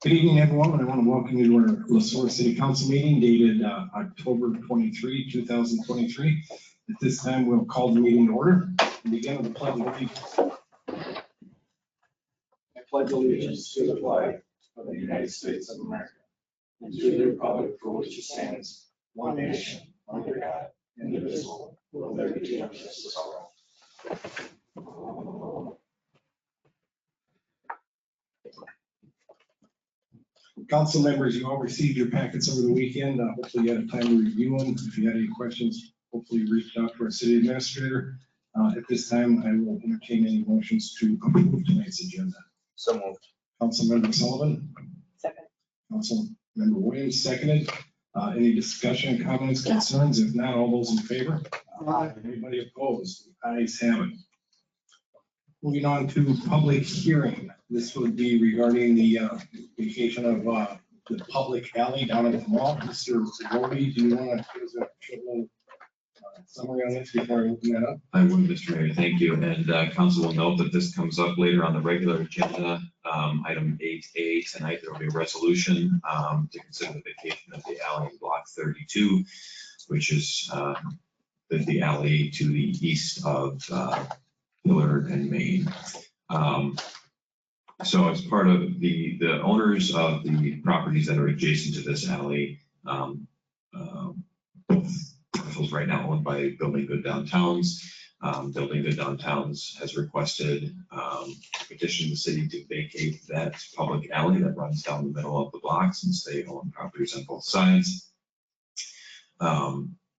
Good evening, everyone, and I want to welcome you to our Sueur City Council meeting dated October 23, 2023. At this time, we'll call the meeting to order and begin with the Pledge of Allegiance. I pledge allegiance to the flag of the United States of America and to the republic for which it stands, one nation, under God, indivisible, with liberty and justice for all. Council members, you all received your packets over the weekend. Hopefully you had time to review them. If you had any questions, hopefully reach out to our city administrator. At this time, I will entertain any motions to approve tonight's agenda. So moved. Councilmember Sullivan. Second. Councilmember Williams, seconded. Any discussion, comments, concerns? If not, all those in favor? Aye. Anybody opposed? The ayes have it. Moving on to public hearing. This would be regarding the vacation of the public alley down at the mall. Mr. Roby, do you want to give us a short little summary on this before I open that up? I would, Mr. Mayor, thank you. And council will note that this comes up later on the regular agenda. Item 8A tonight, there will be a resolution to consider the vacation of the alley in block 32, which is the alley to the east of Pillar and Main. So as part of the owners of the properties that are adjacent to this alley, both parcels right now owned by Building Good Downtowns. Building Good Downtowns has requested a petition the city to vacate that public alley that runs down the middle of the block since they own properties on both sides.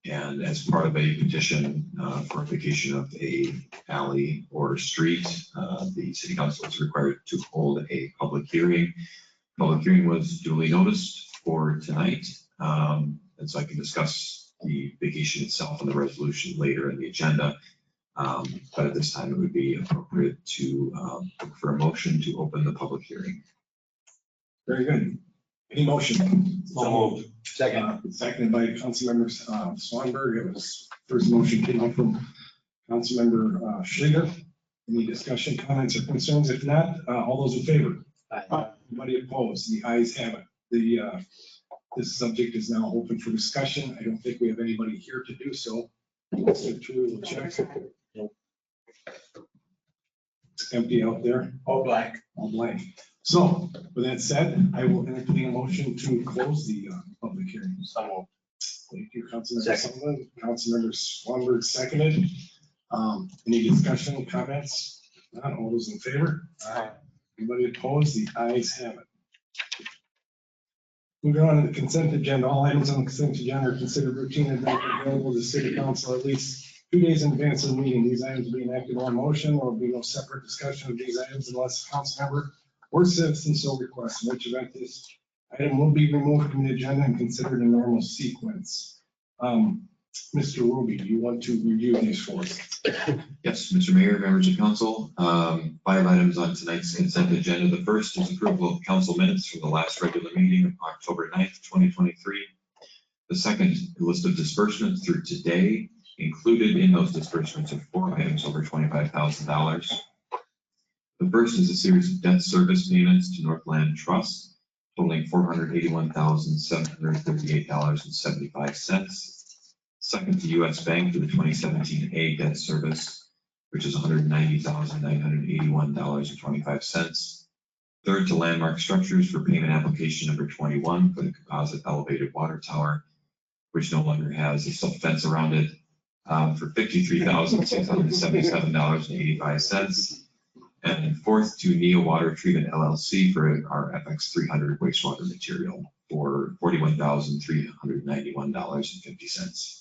And as part of a petition for a vacation of a alley or street, the city council is required to hold a public hearing. Public hearing was duly noticed for tonight, and so I can discuss the vacation itself and the resolution later in the agenda. But at this time, it would be appropriate to look for a motion to open the public hearing. Very good. Any motion? So moved. Second. Seconded by Councilmember Swanberg. It was first motion came up from Councilmember Schlinger. Any discussion, comments, or concerns? If not, all those in favor? Aye. Anybody opposed? The ayes have it. This subject is now open for discussion. I don't think we have anybody here to do so. Let's get through the checks. It's empty out there. All black. All blank. So with that said, I will entertain a motion to close the public hearing. So moved. Thank you, Councilmember Sullivan. Councilmember Swanberg seconded. Any discussion, comments? Not all those in favor? Aye. Anybody opposed? The ayes have it. Moving on to the consent agenda. All items on the consent agenda are considered routine and available to the city council at least 2 days in advance of the meeting. These items will be enacted on motion. There will be no separate discussion of these items unless a council member or citizen so requests, in which event this item will be removed from the agenda and considered a normal sequence. Mr. Ruby, do you want to review these for us? Yes, Mr. Mayor, members of council, 5 items on tonight's consent agenda. The first is approval of council minutes from the last regular meeting of October 9th, 2023. The second, a list of disbursements through today. Included in those disbursements are 4 items over $25,000. The first is a series of debt service payments to Northland Trust, totaling $481,738.75. Second, to U.S. Bank for the 2017 A debt service, which is $190,981.25. Third, to Landmark Structures for payment application number 21 for the composite elevated water tower, which no longer has a silk fence around it, for $53,677.85. And fourth, to Neo Water Treatment LLC for our FX300 wastewater material for $41,391.50.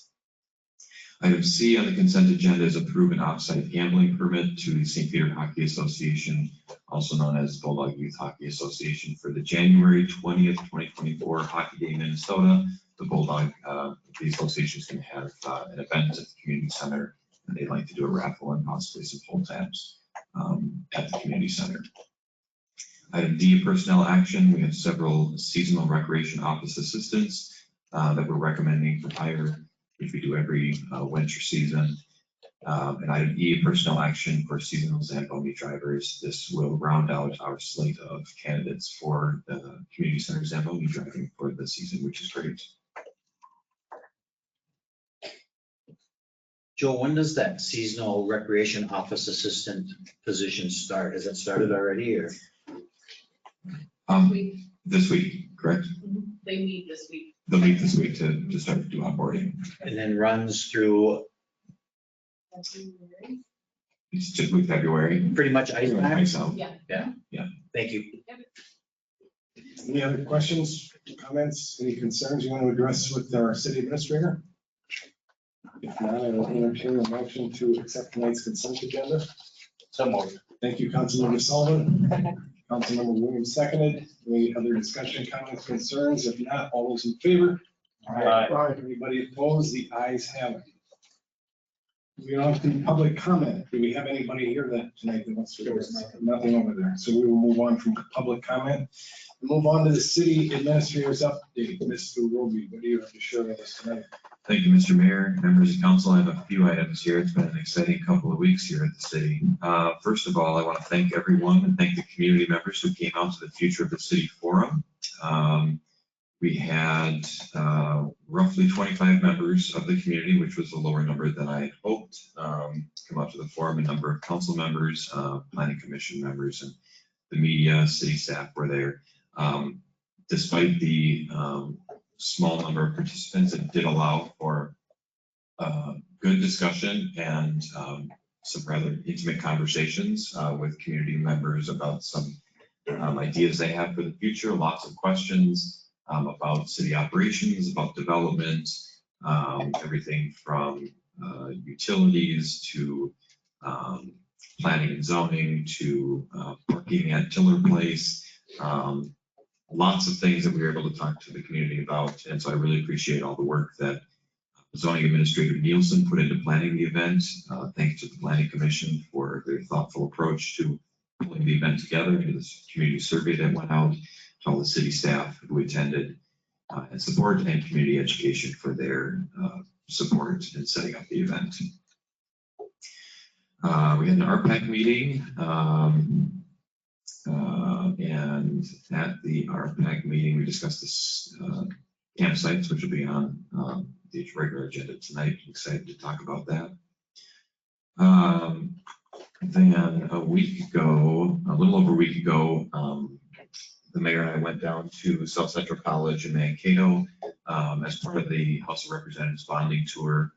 Item C on the consent agenda is approve an offsite gambling permit to the St. Peter Hockey Association, also known as Bulldog Youth Hockey Association, for the January 20th, 2024 Hockey Day in Minnesota. The Bulldog, the association is going to have an event at the community center, and they'd like to do a raffle and possibly some pull tabs at the community center. Item D, personnel action. We have several seasonal recreation office assistants that we're recommending for hire, which we do every winter season. And item E, personnel action for seasonal Zamboni drivers. This will round out our slate of candidates for the community center's MOU driving for the season, which is great. Joe, when does that seasonal recreation office assistant position start? Has it started already or? This week, correct? They meet this week. They'll meet this week to start to do onboarding. And then runs through It's typically February. pretty much ice time? So, Yeah. Thank you. Any other questions, comments, any concerns you want to address with our city administrator? If not, I will entertain a motion to accept tonight's consent agenda. So moved. Thank you, Councilmember Sullivan. Councilmember Williams seconded. Any other discussion, comments, concerns? If not, all those in favor? Anybody opposed? The ayes have it. We don't have any public comment. Do we have anybody here that tonight that wants to? Nothing over there. So we will move on from public comment. Move on to the city administrator's update. Mr. Roby, what do you have to share with us tonight? Thank you, Mr. Mayor, members of council. I have a few items here. It's been an exciting couple of weeks here at the city. First of all, I want to thank everyone and thank the community members who came out to the Future of the City Forum. We had roughly 25 members of the community, which was a lower number than I had hoped, come out to the forum. A number of council members, planning commission members, and the media, city staff were there. Despite the small number of participants, it did allow for good discussion and some rather intimate conversations with community members about some ideas they have for the future, lots of questions about city operations, about development, everything from utilities to planning and zoning to parking at Tiller Place. Lots of things that we were able to talk to the community about. And so I really appreciate all the work that zoning administrator Nielsen put into planning the event. Thanks to the planning commission for their thoughtful approach to pulling the event together, and this community survey that went out to all the city staff who attended, and support and community education for their support in setting up the event. We had an RPAC meeting, and at the RPAC meeting, we discussed this campsites, which will be on the regular agenda tonight. I'm excited to talk about that. Then a little over a week ago, the mayor and I went down to South Central College in Mankato as part of the House of Representatives bonding tour.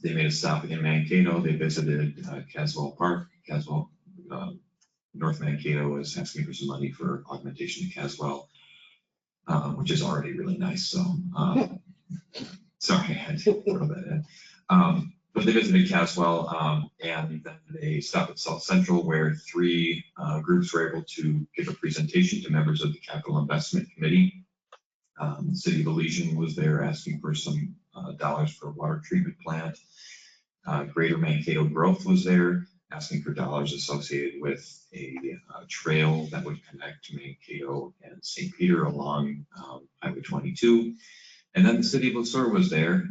They made a stop in Mankato. They visited Caswell Park. Caswell, North Mankato is asking for some money for augmentation to Caswell, which is already really nice. So, sorry, I had to throw that in. But they visited Caswell, and then they stopped at South Central, where three groups were able to give a presentation to members of the Capital Investment Committee. The City of Elysian was there asking for some dollars for a water treatment plant. Greater Mankato Growth was there asking for dollars associated with a trail that would connect Mankato and St. Peter along Highway 22. And then the City of Sueur was there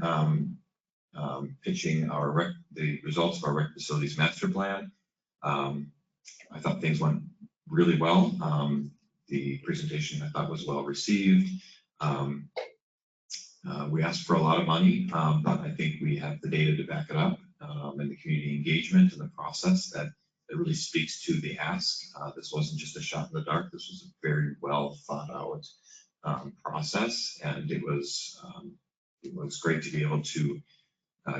pitching the results of our rec facilities master plan. I thought things went really well. The presentation I thought was well received. We asked for a lot of money, but I think we have the data to back it up, and the community engagement and the process that really speaks to the ask. This wasn't just a shot in the dark. This was a very well thought out process, and it was great to be able to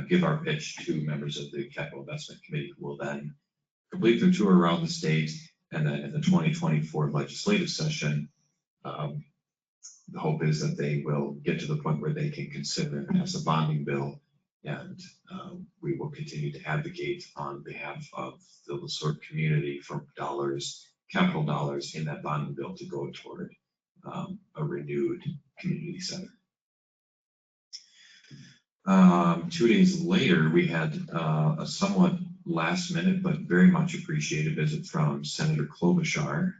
give our pitch to members of the Capital Investment Committee, who will then complete their tour around the state. And then in the 2024 legislative session, the hope is that they will get to the point where they can consider and pass a bonding bill, and we will continue to advocate on behalf of the Sueur community for dollars, capital dollars in that bonding bill to go toward a renewed community center. 2 days later, we had a somewhat last minute but very much appreciated visit from Senator Klobuchar.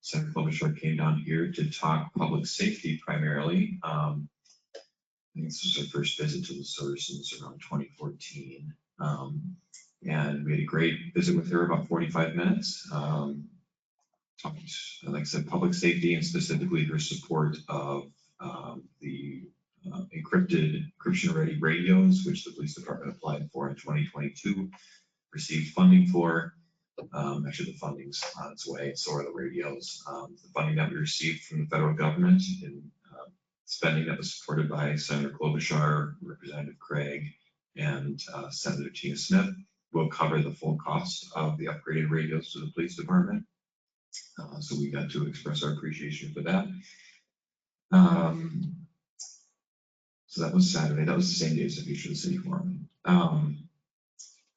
Senator Klobuchar came down here to talk public safety primarily. I think this was her first visit to the Sueur since around 2014. And we had a great visit with her, about 45 minutes. talked, like I said, public safety and specifically her support of the encryption-ready radios, which the police department applied for in 2022, received funding for. Actually, the funding's on its way, so are the radios. The funding that we received from the federal government in spending that was supported by Senator Klobuchar, Representative Craig, and Senator Tina Smith will cover the full cost of the upgraded radios to the police department. So we got to express our appreciation for that. So that was Saturday. That was the same day as the Future of the City Forum.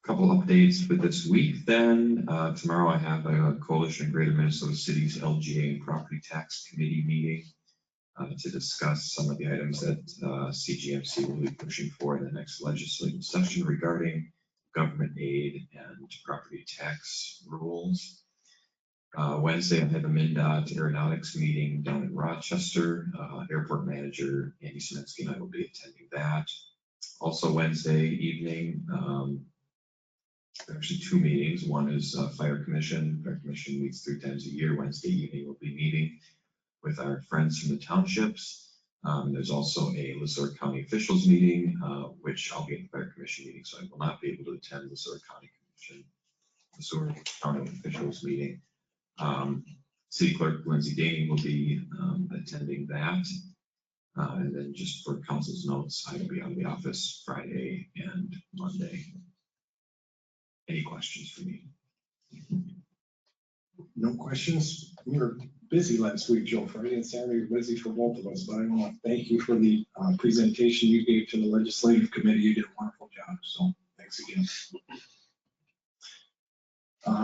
Couple updates for this week then. Tomorrow I have a Coalition of Greater Minnesota Cities LGA and Property Tax Committee meeting to discuss some of the items that CGMC will be pushing for in the next legislative session regarding government aid and property tax rules. Wednesday, I have a MnDOT Aeronautics meeting down in Rochester. Airport Manager Andy Smensky and I will be attending that. Also Wednesday evening, actually two meetings. One is Fire Commission. Fire Commission meets 3 times a year. Wednesday evening we'll be meeting with our friends from the townships. There's also a Sueur County officials meeting, which I'll be at the Fire Commission meeting, so I will not be able to attend the Sueur County officials meeting. City Clerk Lindsay Daney will be attending that. And then just for council's notes, I will be out of the office Friday and Monday. Any questions for me? No questions. We were busy last week, Joe. Friday and Saturday were busy for both of us, but I want to thank you for the presentation you gave to the legislative committee. You did a wonderful job, so thanks again.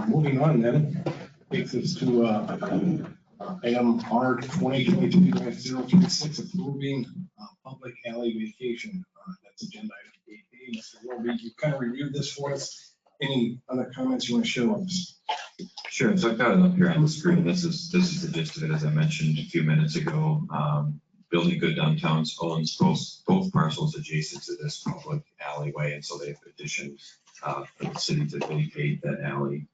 Moving on then, takes us to item R 2023-036, approving public alley vacation. That's agenda item 8A. Mr. Roby, you kind of reviewed this for us. Any other comments you want to share with us? Sure. So I've got it up here on the screen. This is the gist of it, as I mentioned a few minutes ago. Building Good Downtowns owns both parcels adjacent to this public alleyway, and so they've petitioned for the city to vacate that alley.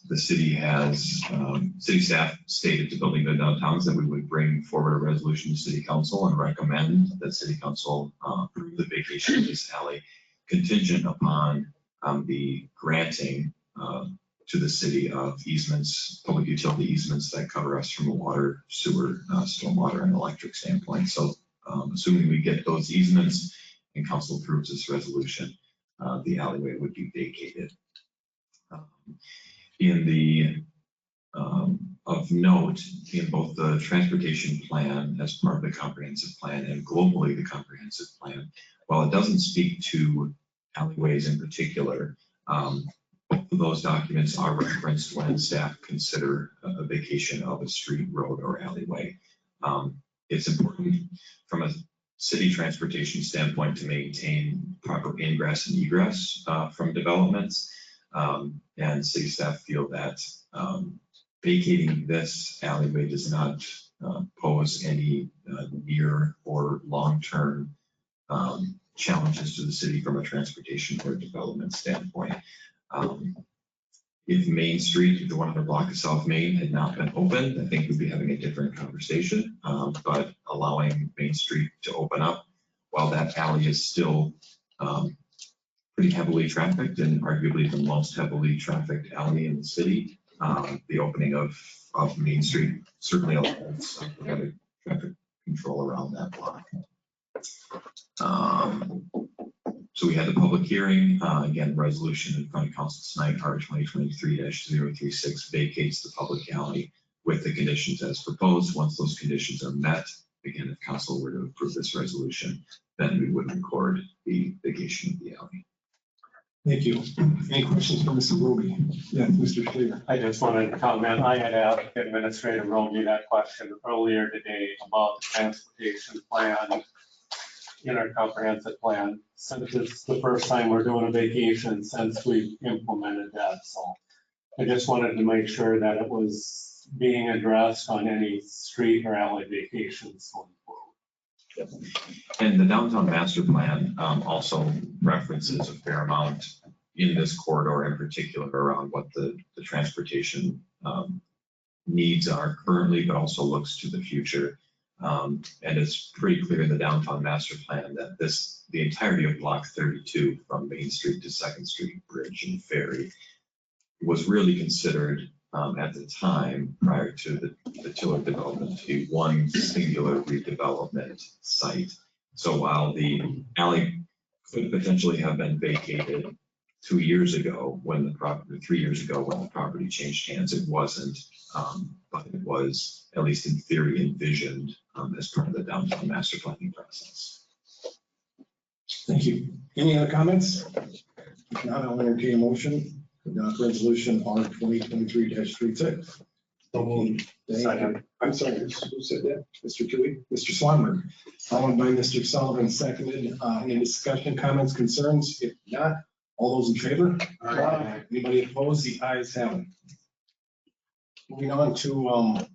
The city has, city staff stated to Building Good Downtowns that we would bring forward a resolution to City Council and recommend that City Council approve the vacation of this alley contingent upon the granting to the city of easements, public utility easements that cover us from a water, sewer, stormwater, and electric standpoint. So assuming we get those easements and council approves this resolution, the alleyway would be vacated. In the of note, in both the transportation plan as part of the comprehensive plan and globally the comprehensive plan, while it doesn't speak to alleyways in particular, both of those documents are referenced when staff consider a vacation of a street, road, or alleyway. It's important from a city transportation standpoint to maintain proper ingress and egress from developments. And city staff feel that vacating this alleyway does not pose any near or long-term challenges to the city from a transportation or development standpoint. If Main Street, the 100 block of South Main, had not been opened, I think we'd be having a different conversation. But allowing Main Street to open up while that alley is still pretty heavily trafficked and arguably the most heavily trafficked alley in the city, the opening of Main Street certainly allows traffic control around that block. So we had the public hearing, again, resolution in front of council tonight, R 2023-036 vacates the public alley with the conditions as proposed. Once those conditions are met, again, if council were to approve this resolution, then we would record the vacation of the alley. Thank you. Any questions for Mr. Roby? Yeah, Mr. Schleger. I just wanted to comment. I had asked Administrator Roby that question earlier today about the transportation plan in our comprehensive plan. Since it's the first time we're doing a vacation since we've implemented that. So I just wanted to make sure that it was being addressed on any street or alley vacations going forward. And the downtown master plan also references a fair amount in this corridor in particular around what the transportation needs are currently, but also looks to the future. And it's pretty clear in the downtown master plan that the entirety of block 32 from Main Street to Second Street Bridge and Ferry was really considered at the time prior to the Tiller development to be one singular redevelopment site. So while the alley could potentially have been vacated 2 years ago when the property, 3 years ago when the property changed hands, it wasn't, but it was at least in theory envisioned as part of the downtown master planning process. Thank you. Any other comments? If not, I'll entertain a motion to adopt resolution R 2023-36. Thank you. Second. I'm sorry, who said that? Mr. Tui? Mr. Swanberg, followed by Mr. Sullivan, seconded. Any discussion, comments, concerns? If not, all those in favor? Aye. Anybody opposed? The ayes have it. Moving on to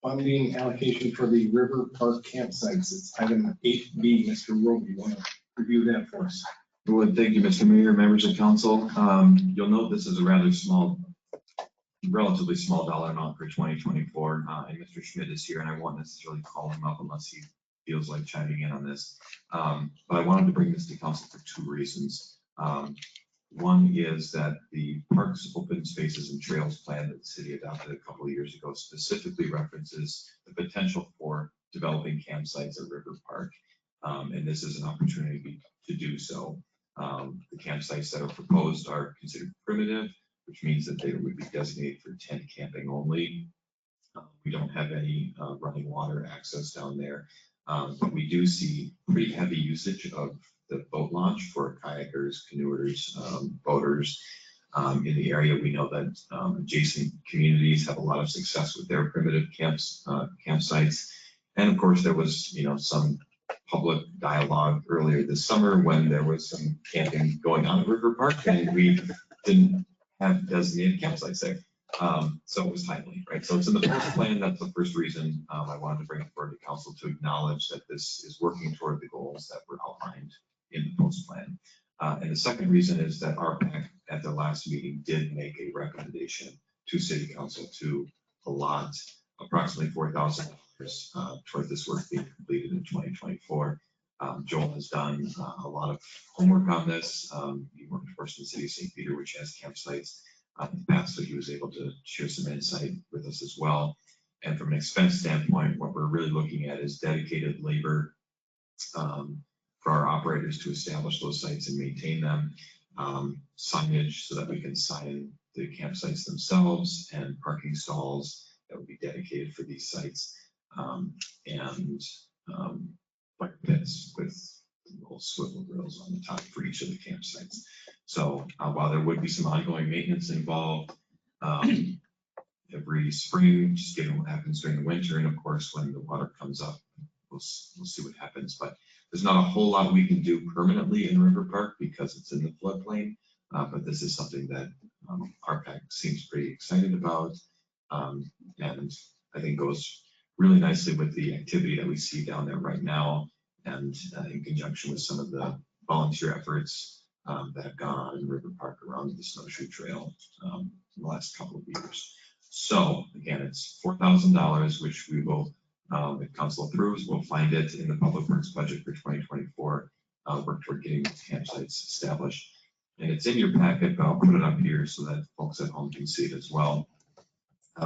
funding allocation for the River Park campsites. It's item 8B. Mr. Roby, you want to review that for us? Well, thank you, Mr. Mayor, members of council. You'll note this is a rather small, relatively small dollar amount for 2024. And Mr. Schmidt is here, and I won't necessarily call him up unless he feels like chiming in on this. But I wanted to bring this to council for 2 reasons. One is that the Parks, Open Spaces and Trails plan that the city adopted a couple of years ago specifically references the potential for developing campsites at River Park. And this is an opportunity to do so. The campsites that are proposed are considered primitive, which means that they would be designated for tent camping only. We don't have any running water access down there, but we do see pretty heavy usage of the boat launch for kayakers, canoers, boaters in the area. We know that adjacent communities have a lot of success with their primitive campsites. And of course, there was, some public dialogue earlier this summer when there was some camping going on at River Park, and we didn't have designated campsites there. So it was timely, right? So it's in the post plan. That's the first reason I wanted to bring it forward to council to acknowledge that this is working toward the goals that were outlined in the post plan. And the second reason is that RPAC at the last meeting did make a recommendation to city council to allot approximately $4,000 toward this work being completed in 2024. Joel has done a lot of homework on this. He worked, of course, in the city of St. Peter, which has campsites in the past, so he was able to share some insight with us as well. And from an expense standpoint, what we're really looking at is dedicated labor for our operators to establish those sites and maintain them, signage so that we can sign the campsites themselves, and parking stalls that would be dedicated for these sites, and fire pits with little swivel grills on the top for each of the campsites. So while there would be some ongoing maintenance involved every spring, just given what happens during the winter, and of course when the water comes up, we'll see what happens. But there's not a whole lot we can do permanently in River Park because it's in the floodplain. But this is something that RPAC seems pretty excited about, and I think goes really nicely with the activity that we see down there right now, and in conjunction with some of the volunteer efforts that have gone on in River Park around the snowshoe trail in the last couple of years. So again, it's $4,000, which we will, if council approves, we'll find it in the public works budget for 2024, work toward getting these campsites established. And it's in your packet, but I'll put it up here so that folks at home can see it as well.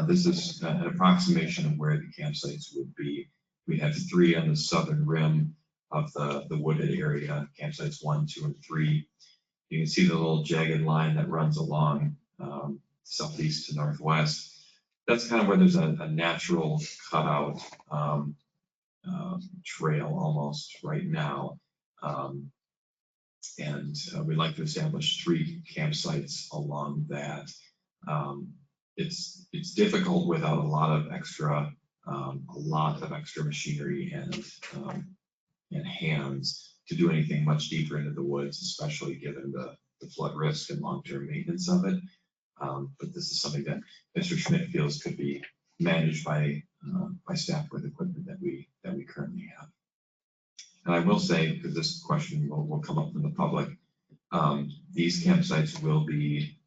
This is an approximation of where the campsites would be. We have 3 on the southern rim of the wooded area, campsites 1, 2, and 3. You can see the little jagged line that runs along southeast to northwest. That's kind of where there's a natural cutout trail almost right now. And we'd like to establish 3 campsites along that. It's difficult without a lot of extra machinery and hands to do anything much deeper into the woods, especially given the flood risk and long-term maintenance of it. But this is something that Mr. Schmidt feels could be managed by staff with equipment that we currently have. And I will say, because this question will come up from the public, These campsites will be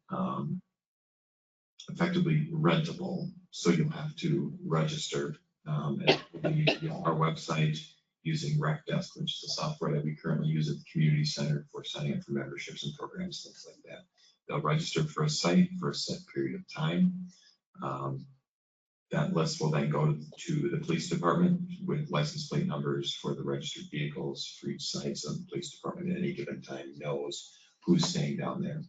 effectively rentable, so you'll have to register. And it will be on our website using RecDesk, which is the software that we currently use at the community center for signing up for memberships and programs, things like that. They'll register for a site for a set period of time. That list will then go to the police department with license plate numbers for the registered vehicles for each site, so the police department at any given time knows who's staying down there.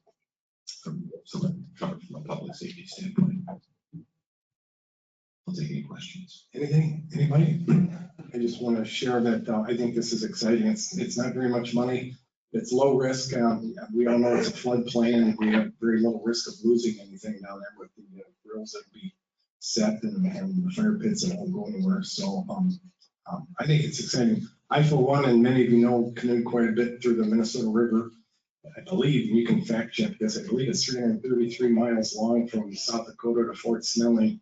So covered from a public safety standpoint. I'll take any questions. Anything, anybody? I just want to share that I think this is exciting. It's not very much money. It's low risk. We all know it's a floodplain. We have very little risk of losing anything down there with the grills that will be set and the fire pits that won't go anywhere. So I think it's exciting. I, for one, and many of you know, canoed quite a bit through the Minnesota River. I believe, you can fact check this, I believe it's 333 miles long from South Dakota to Fort Snelling.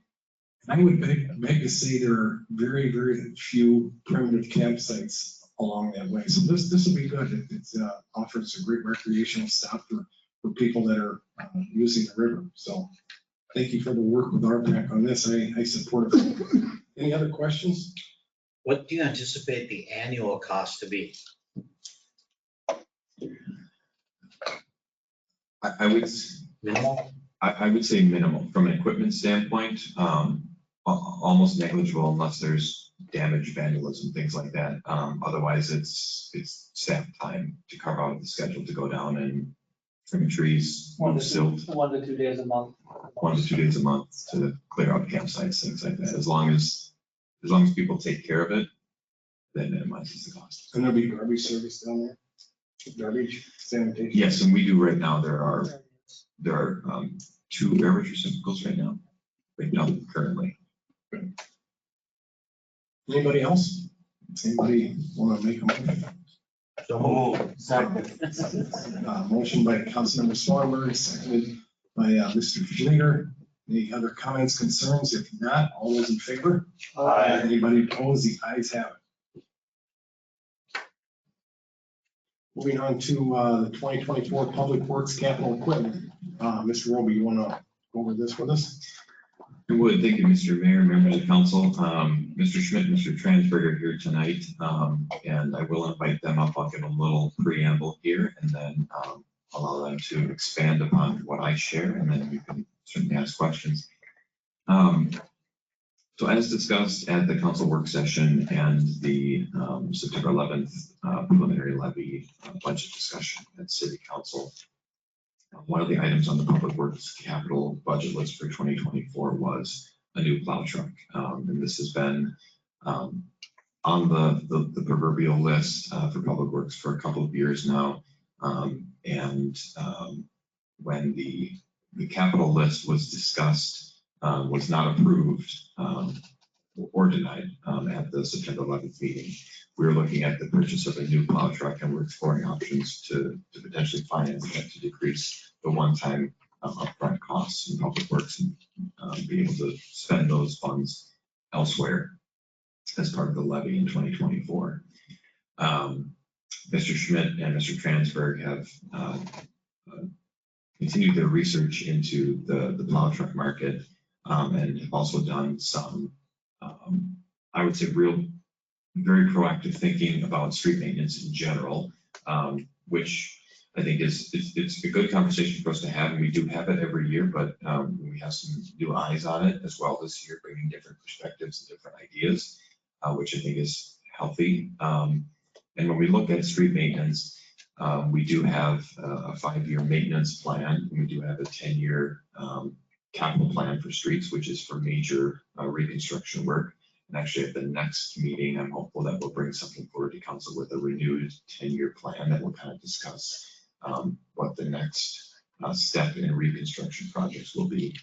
And I would beg to say there are very, very few primitive campsites along that way. So this will be good. It offers a great recreational stop for people that are using the river. So thank you for the work with RPAC on this. I support it. Any other questions? What do you anticipate the annual cost to be? I would Minimal? I would say minimal from an equipment standpoint, almost negligible unless there's damage, vandalism, things like that. Otherwise, it's staff time to carve out the schedule to go down and trim trees, move silt. 1 to 2 days a month. 1 to 2 days a month to clear out campsites, things like that. As long as people take care of it, that minimizes the cost. And there'll be garbage service down there? Garbage, sanitation? Yes, and we do right now. There are 2 garbage receptacles right now currently. Anybody else? Anybody want to make a motion? Oh, second. Motion by Councilmember Sueur, seconded by Mr. Flinger. Any other comments, concerns? If not, all those in favor? Aye. Anybody opposed? The ayes have it. Moving on to the 2024 Public Works Capital Equipment. Mr. Roby, you want to go over this with us? I would. Thank you, Mr. Mayor, members of council. Mr. Schmidt, Mr. Transberger are here tonight, and I will invite them up. I'll give them a little preamble here and then allow them to expand upon what I share, and then you can certainly ask questions. So as discussed at the council work session and the September 11th preliminary levy budget discussion at City Council, one of the items on the public works capital budget list for 2024 was a new plow truck. And this has been on the proverbial list for public works for a couple of years now. When the capital list was discussed, was not approved or denied at the September 11th meeting. We were looking at the purchase of a new plow truck, and we're exploring options to potentially finance that to decrease the one-time upfront costs in public works and be able to spend those funds elsewhere as part of the levy in 2024. Mr. Schmidt and Mr. Transberg have continued their research into the plow truck market and have also done some, I would say, very proactive thinking about street maintenance in general, which I think it's a good conversation for us to have. And we do have it every year, but we have some new eyes on it as well this year, bringing different perspectives and different ideas, which I think is healthy. And when we look at street maintenance, we do have a 5-year maintenance plan. We do have a 10-year capital plan for streets, which is for major reconstruction work. And actually at the next meeting, I'm hopeful that we'll bring something forward to council with a renewed 10-year plan that will kind of discuss what the next step in reconstruction projects will be.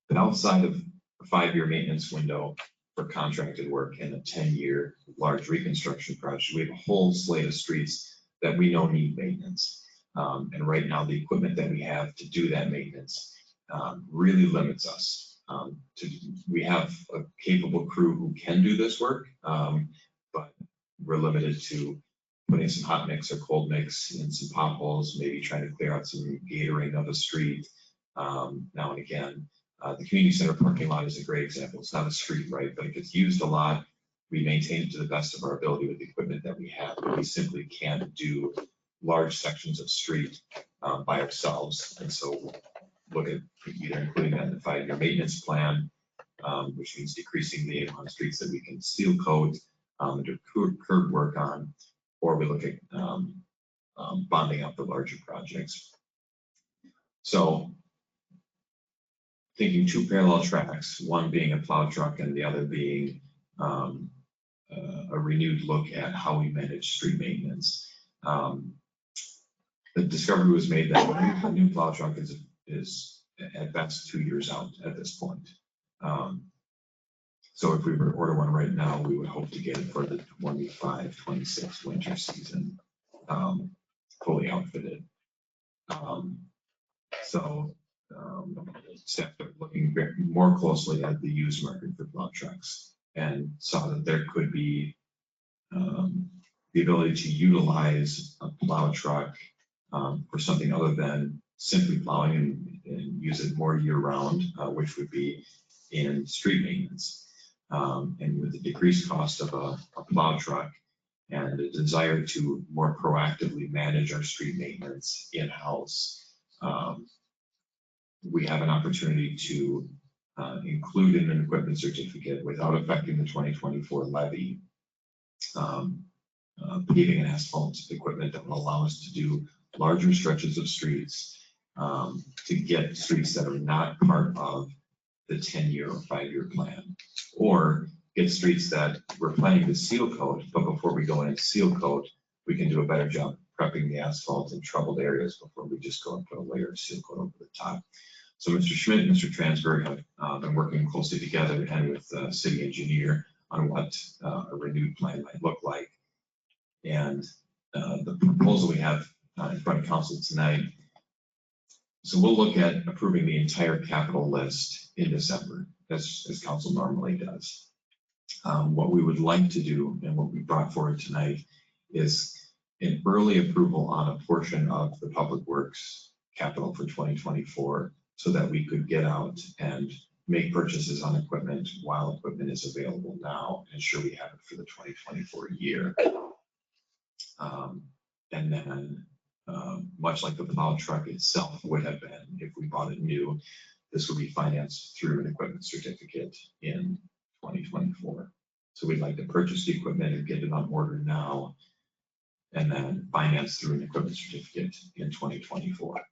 But outside of a 5-year maintenance window for contracted work and a 10-year large reconstruction project, we have a whole slate of streets that we know need maintenance. And right now, the equipment that we have to do that maintenance really limits us. We have a capable crew who can do this work, but we're limited to putting some hot mix or cold mix in some potholes, maybe trying to clear out some gatoring of a street now and again. The community center parking lot is a great example. It's not a street, right, but it gets used a lot. We maintain it to the best of our ability with the equipment that we have. We simply can't do large sections of street by ourselves. And so look at either including that in the 5-year maintenance plan, which means decreasing the amount of streets that we can seal coat and do curb work on, or we look at bonding out the larger projects. So thinking 2 parallel tracks, one being a plow truck and the other being a renewed look at how we manage street maintenance. The discovery was made that a new plow truck is at best 2 years out at this point. So if we were to order one right now, we would hope to get it for the 25-26 winter season, fully outfitted. Staff are looking more closely at the used market for plow trucks and saw that there could be the ability to utilize a plow truck for something other than simply plowing and use it more year round, which would be in street maintenance. And with the decreased cost of a plow truck and the desire to more proactively manage our street maintenance in-house, we have an opportunity to include in an equipment certificate without affecting the 2024 levy, paving and asphalt equipment that will allow us to do larger stretches of streets, to get streets that are not part of the 10-year or 5-year plan, or get streets that we're planning to seal coat, but before we go in and seal coat, we can do a better job prepping the asphalt in troubled areas before we just go and put a layer of seal coat over the top. So Mr. Schmidt and Mr. Transberg have been working closely together and with the city engineer on what a renewed plan might look like. And the proposal we have in front of council tonight, so we'll look at approving the entire capital list in December, as council normally does. What we would like to do and what we brought forward tonight is an early approval on a portion of the public works capital for 2024, so that we could get out and make purchases on equipment while equipment is available now, and ensure we have it for the 2024 year. And then much like the plow truck itself would have been if we bought it new, this would be financed through an equipment certificate in 2024. So we'd like to purchase the equipment and get it on order now, and then finance through an equipment certificate in 2024.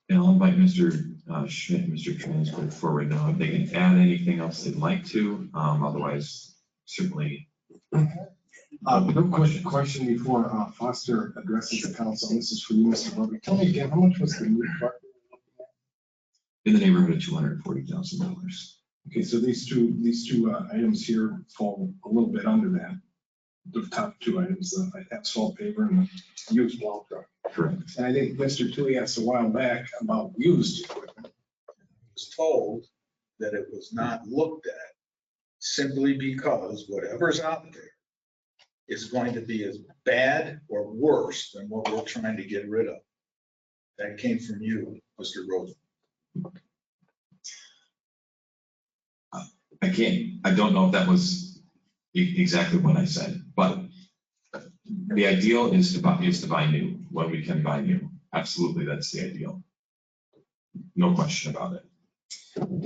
And I'll invite Mr. Schmidt and Mr. Transberg forward now if they can add anything else they'd like to. Otherwise, certainly. Question before Foster addresses the council. This is for you, Mr. Bobby. Tell me again, how much was the new truck? In the neighborhood of $240,000. Okay, so these two items here fall a little bit under that. The top 2 items, the asphalt paver and the used plow truck. Correct. And I think Mr. Tui asked a while back about used equipment. Was told that it was not looked at simply because whatever's out there is going to be as bad or worse than what we're trying to get rid of. That came from you, Mr. Rosen. I don't know if that was exactly what I said, but the ideal is to buy new when we can buy new. Absolutely, that's the ideal. No question about it.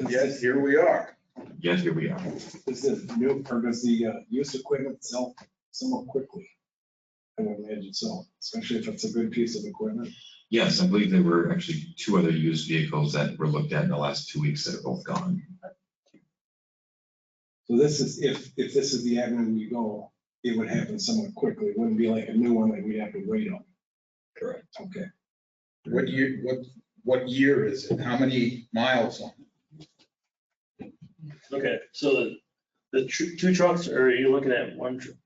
Yes, here we are. Yet here we are. Does the new, or does the used equipment sell somewhat quickly? I would imagine so, especially if it's a good piece of equipment. Yes, I believe there were actually 2 other used vehicles that were looked at in the last 2 weeks that are both gone. So this is, if this is the avenue we go, it would happen somewhat quickly. It wouldn't be like a new one that we'd have to wait on. Correct. Okay. What year is it? How many miles on it? Okay, so the 2 trucks, or are you looking at one? 2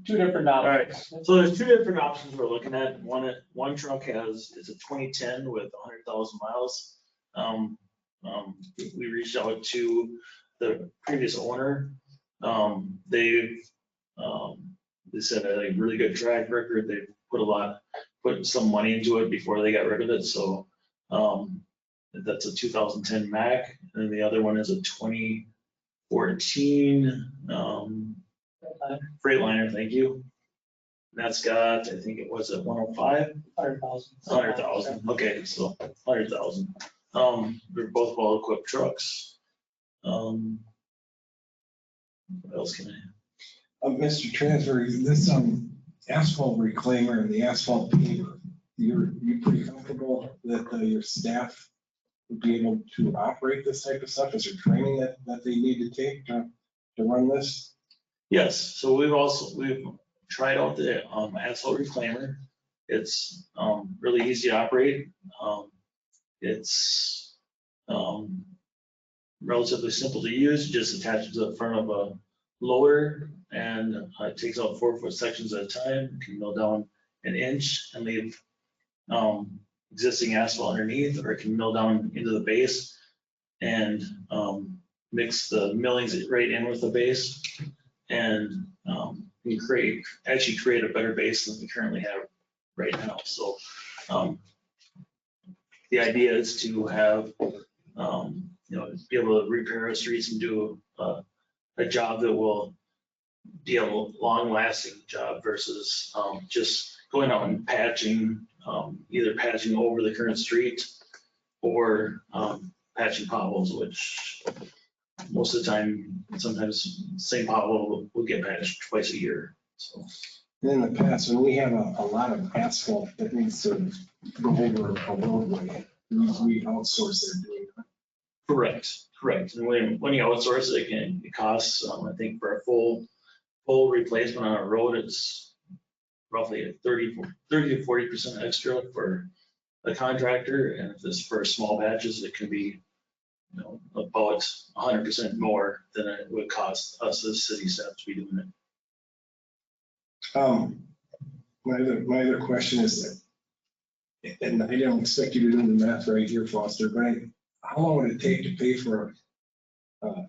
different All options. right, so there's 2 different options we're looking at. One truck it's a 2010 with 100,000 miles. We reached out to the previous owner. They've They said a really good track record. They put some money into it before they got rid of it, so, that's a 2010 Mac, and the other one is a 2014, Freightliner, thank you. That's got, I think it was at 105. 100,000, okay, so 100,000. They're both well-equipped trucks. What else can I? Mr. Transfer, this asphalt reclaimer and the asphalt paver, you pretty comfortable that your staff would be able to operate this type of stuff? Is there training that they need to take to run this? Yes, so we've tried out the asphalt reclaimer. It's really easy to operate. It's relatively simple to use, just attach it to the front of a loader, and it takes out 4-foot sections at a time. It can mill down an inch and leave existing asphalt underneath, or it can mill down into the base and mix the millings right in with the base, and we actually create a better base than we currently have right now. So the idea is to have be able to repair our streets and do a job that will be a long-lasting job versus just going out and patching, either patching over the current street or patching potholes, which most of the time, sometimes same pothole will get patched twice a year. So. In the past, when we have a lot of asphalt that needs to go over a roadway, we outsource their doing that. Correct. And when you outsource it, it costs, I think for a full replacement on a road, it's roughly 30 to 40% extra for a contractor. And if it's for small batches, it can be, about 100% more than it would cost us as city staff to be doing it. My other question is that, and I don't expect you to do the math right here, Foster, but how long would it take to pay for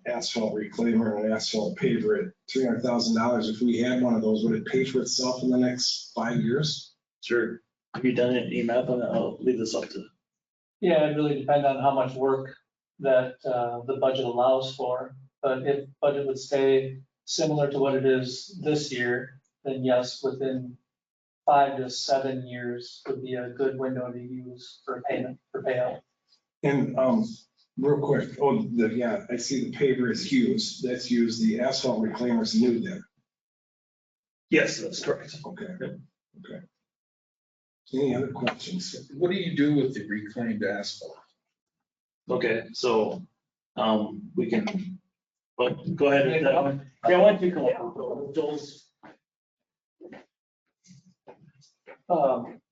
asphalt reclaimer and an asphalt paver at $300,000? If we had one of those, would it pay for itself in the next 5 years? Sure. Have you done it, EMAP? And I'll leave this up to. Yeah, it really depends on how much work that the budget allows for. But if budget would stay similar to what it is this year, then yes, within 5 to 7 years would be a good window to use for payment, for payout. And real quick, I see the paver is used. That's used. The asphalt reclaimer is new then. Yes, that's correct. Okay. Any other questions? What do you do with the reclaimed asphalt? Okay, so we can, well, go ahead with that one. Yeah, why don't you come up? Joel's.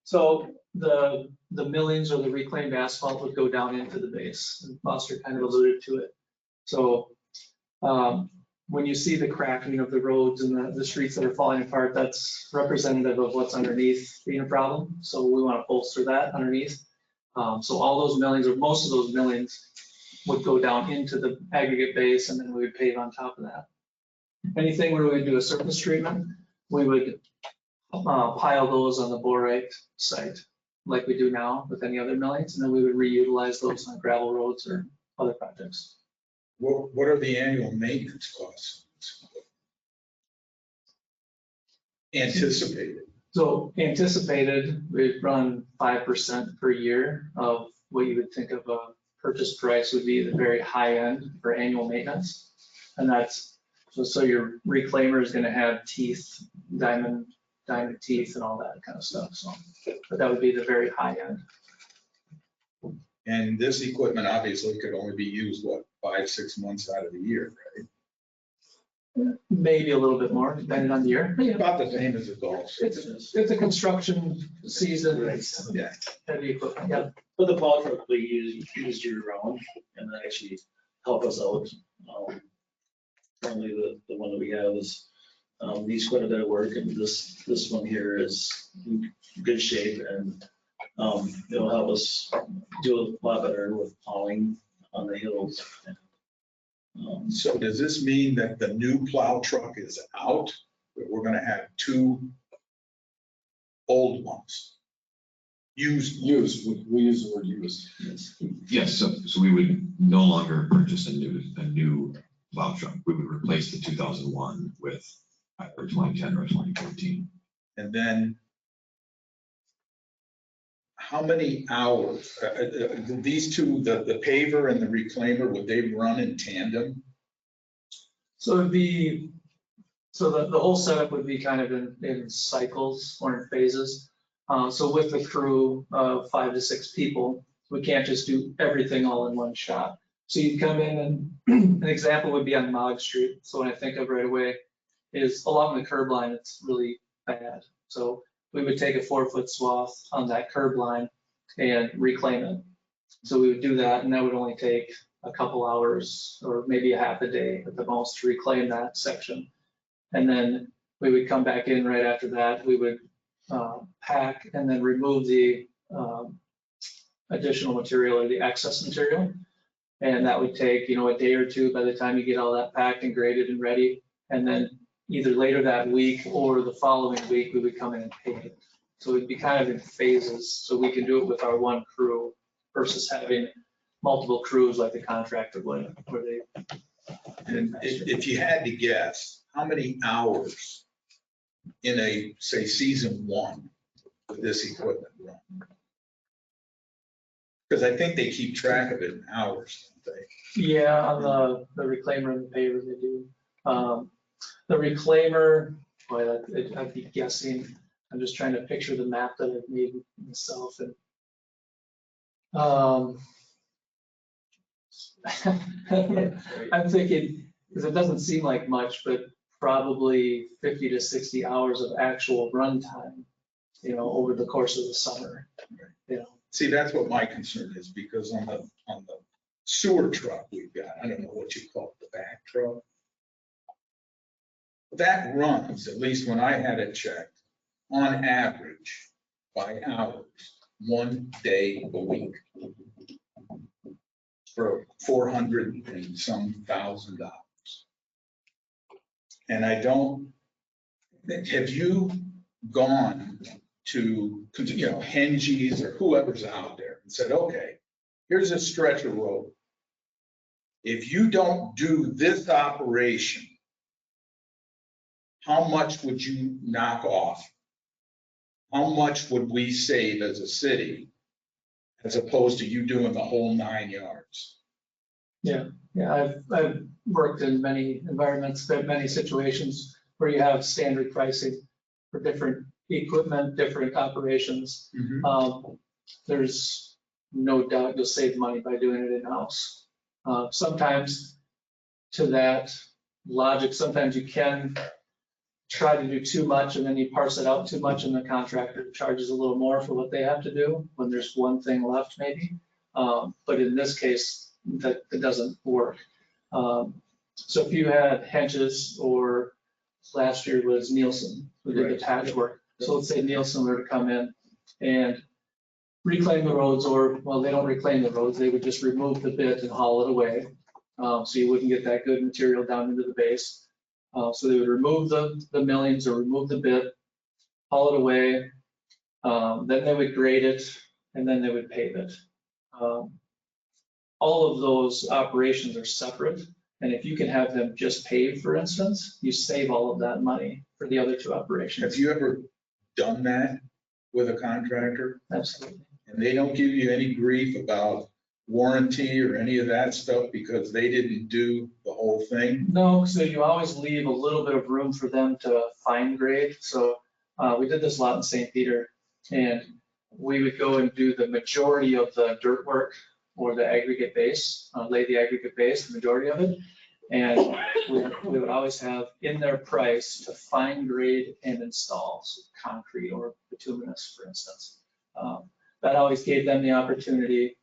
So the millings or the reclaimed asphalt would go down into the base, and Foster kind of alluded to it. So when you see the cracking of the roads and the streets that are falling apart, that's representative of what's underneath being a problem. So we want to bolster that underneath. So all those millings, or most of those millings, would go down into the aggregate base, and then we would pave on top of that. Anything where we would do a surface treatment, we would pile those on the borate site, like we do now with any other millings, and then we would reutilize those on gravel roads or other projects. What are the annual maintenance costs? Anticipated. So anticipated, we'd run 5% per year of what you would think of a purchase price would be the very high end for annual maintenance. And that's, so your reclaimer is gonna have teeth, diamond teeth and all that kind of stuff. So, but that would be the very high end. And this equipment obviously could only be used, 5-6 months out of the year, right? Maybe a little bit more depending on the year. But, yeah, About the same as a golf. it's a construction season. Yeah. Heavy equipment, yeah. But the plow truck we used year round, and that actually help us out. Currently the one that we have is, needs quite a bit of work, and this one here is in good shape, and it'll help us do a lot better with plowing on the hills. So does this mean that the new plow truck is out that we're gonna have two old ones. Used. We use the word use. Yes, so we would no longer purchase a new plow truck. We would replace the 2001 with either 2010 or 2014. And then how many hours, these two, the paver and the reclaimer, would they run in tandem? So it'd be, so the whole setup would be kind of in cycles or in phases. So with the crew of 5 to 6 people, we can't just do everything all in one shot. So you'd come in and an example would be on Mog Street. So when I think of right away is along the curb line, it's really bad. So we would take a 4-foot swath on that curb line and reclaim it. So we would do that, and that would only take a couple hours or maybe a half a day at the most to reclaim that section. And then we would come back in right after that. We would pack and then remove the additional material or the excess material. And that would take, a day or two by the time you get all that packed and graded and ready. And then either later that week or the following week, we would come in and paint it. So it'd be kind of in phases. So we can do it with our one crew versus having multiple crews like the contractor would, where they. And if you had to guess, how many hours in a, say, season 1 would this equipment run? Because I think they keep track of it in hours, don't they? Yeah, on the reclaimer and the paver, they do. The reclaimer, boy, I'd be guessing. I'm just trying to picture the map that I've made myself, and I'm thinking, because it doesn't seem like much, but probably 50 to 60 hours of actual runtime, over the course of the summer. See, that's what my concern is, because on the sewer truck we've got, I don't know what you call it, the back truck. That runs, at least when I had it checked, on average by hours, 1 day a week for $400 and some thousand. And I don't, have you gone to, Hengies or whoever's out there and said, okay, here's a stretch of road. If you don't do this operation, how much would you knock off? How much would we save as a city as opposed to you doing the whole 9 yards? Yeah, I've worked in many environments, many situations where you have standard pricing for different equipment, different operations. There's no doubt you'll save money by doing it in-house. Sometimes to that logic, sometimes you can try to do too much and then you parse it out too much and the contractor charges a little more for what they have to do when there's one thing left maybe. But in this case, that doesn't work. So if you had Henches, or last year was Nielsen who did the patchwork. So let's say Nielsen were to come in and reclaim the roads, or, well, they don't reclaim the roads, they would just remove the bit and haul it away. So you wouldn't get that good material down into the base. So they would remove the millings or remove the bit, haul it away. Then they would grade it, and then they would pave it. All of those operations are separate. And if you can have them just paved, for instance, you save all of that money for the other two operations. Have you ever done that with a contractor? Absolutely. And they don't give you any grief about warranty or any of that stuff because they didn't do the whole thing? No, so you always leave a little bit of room for them to fine grade. So we did this a lot in St. Peter, and we would go and do the majority of the dirt work or the aggregate base, lay the aggregate base, the majority of it. And we would always have in their price to fine grade and install, so concrete or bituminous, for instance. That always gave them the opportunity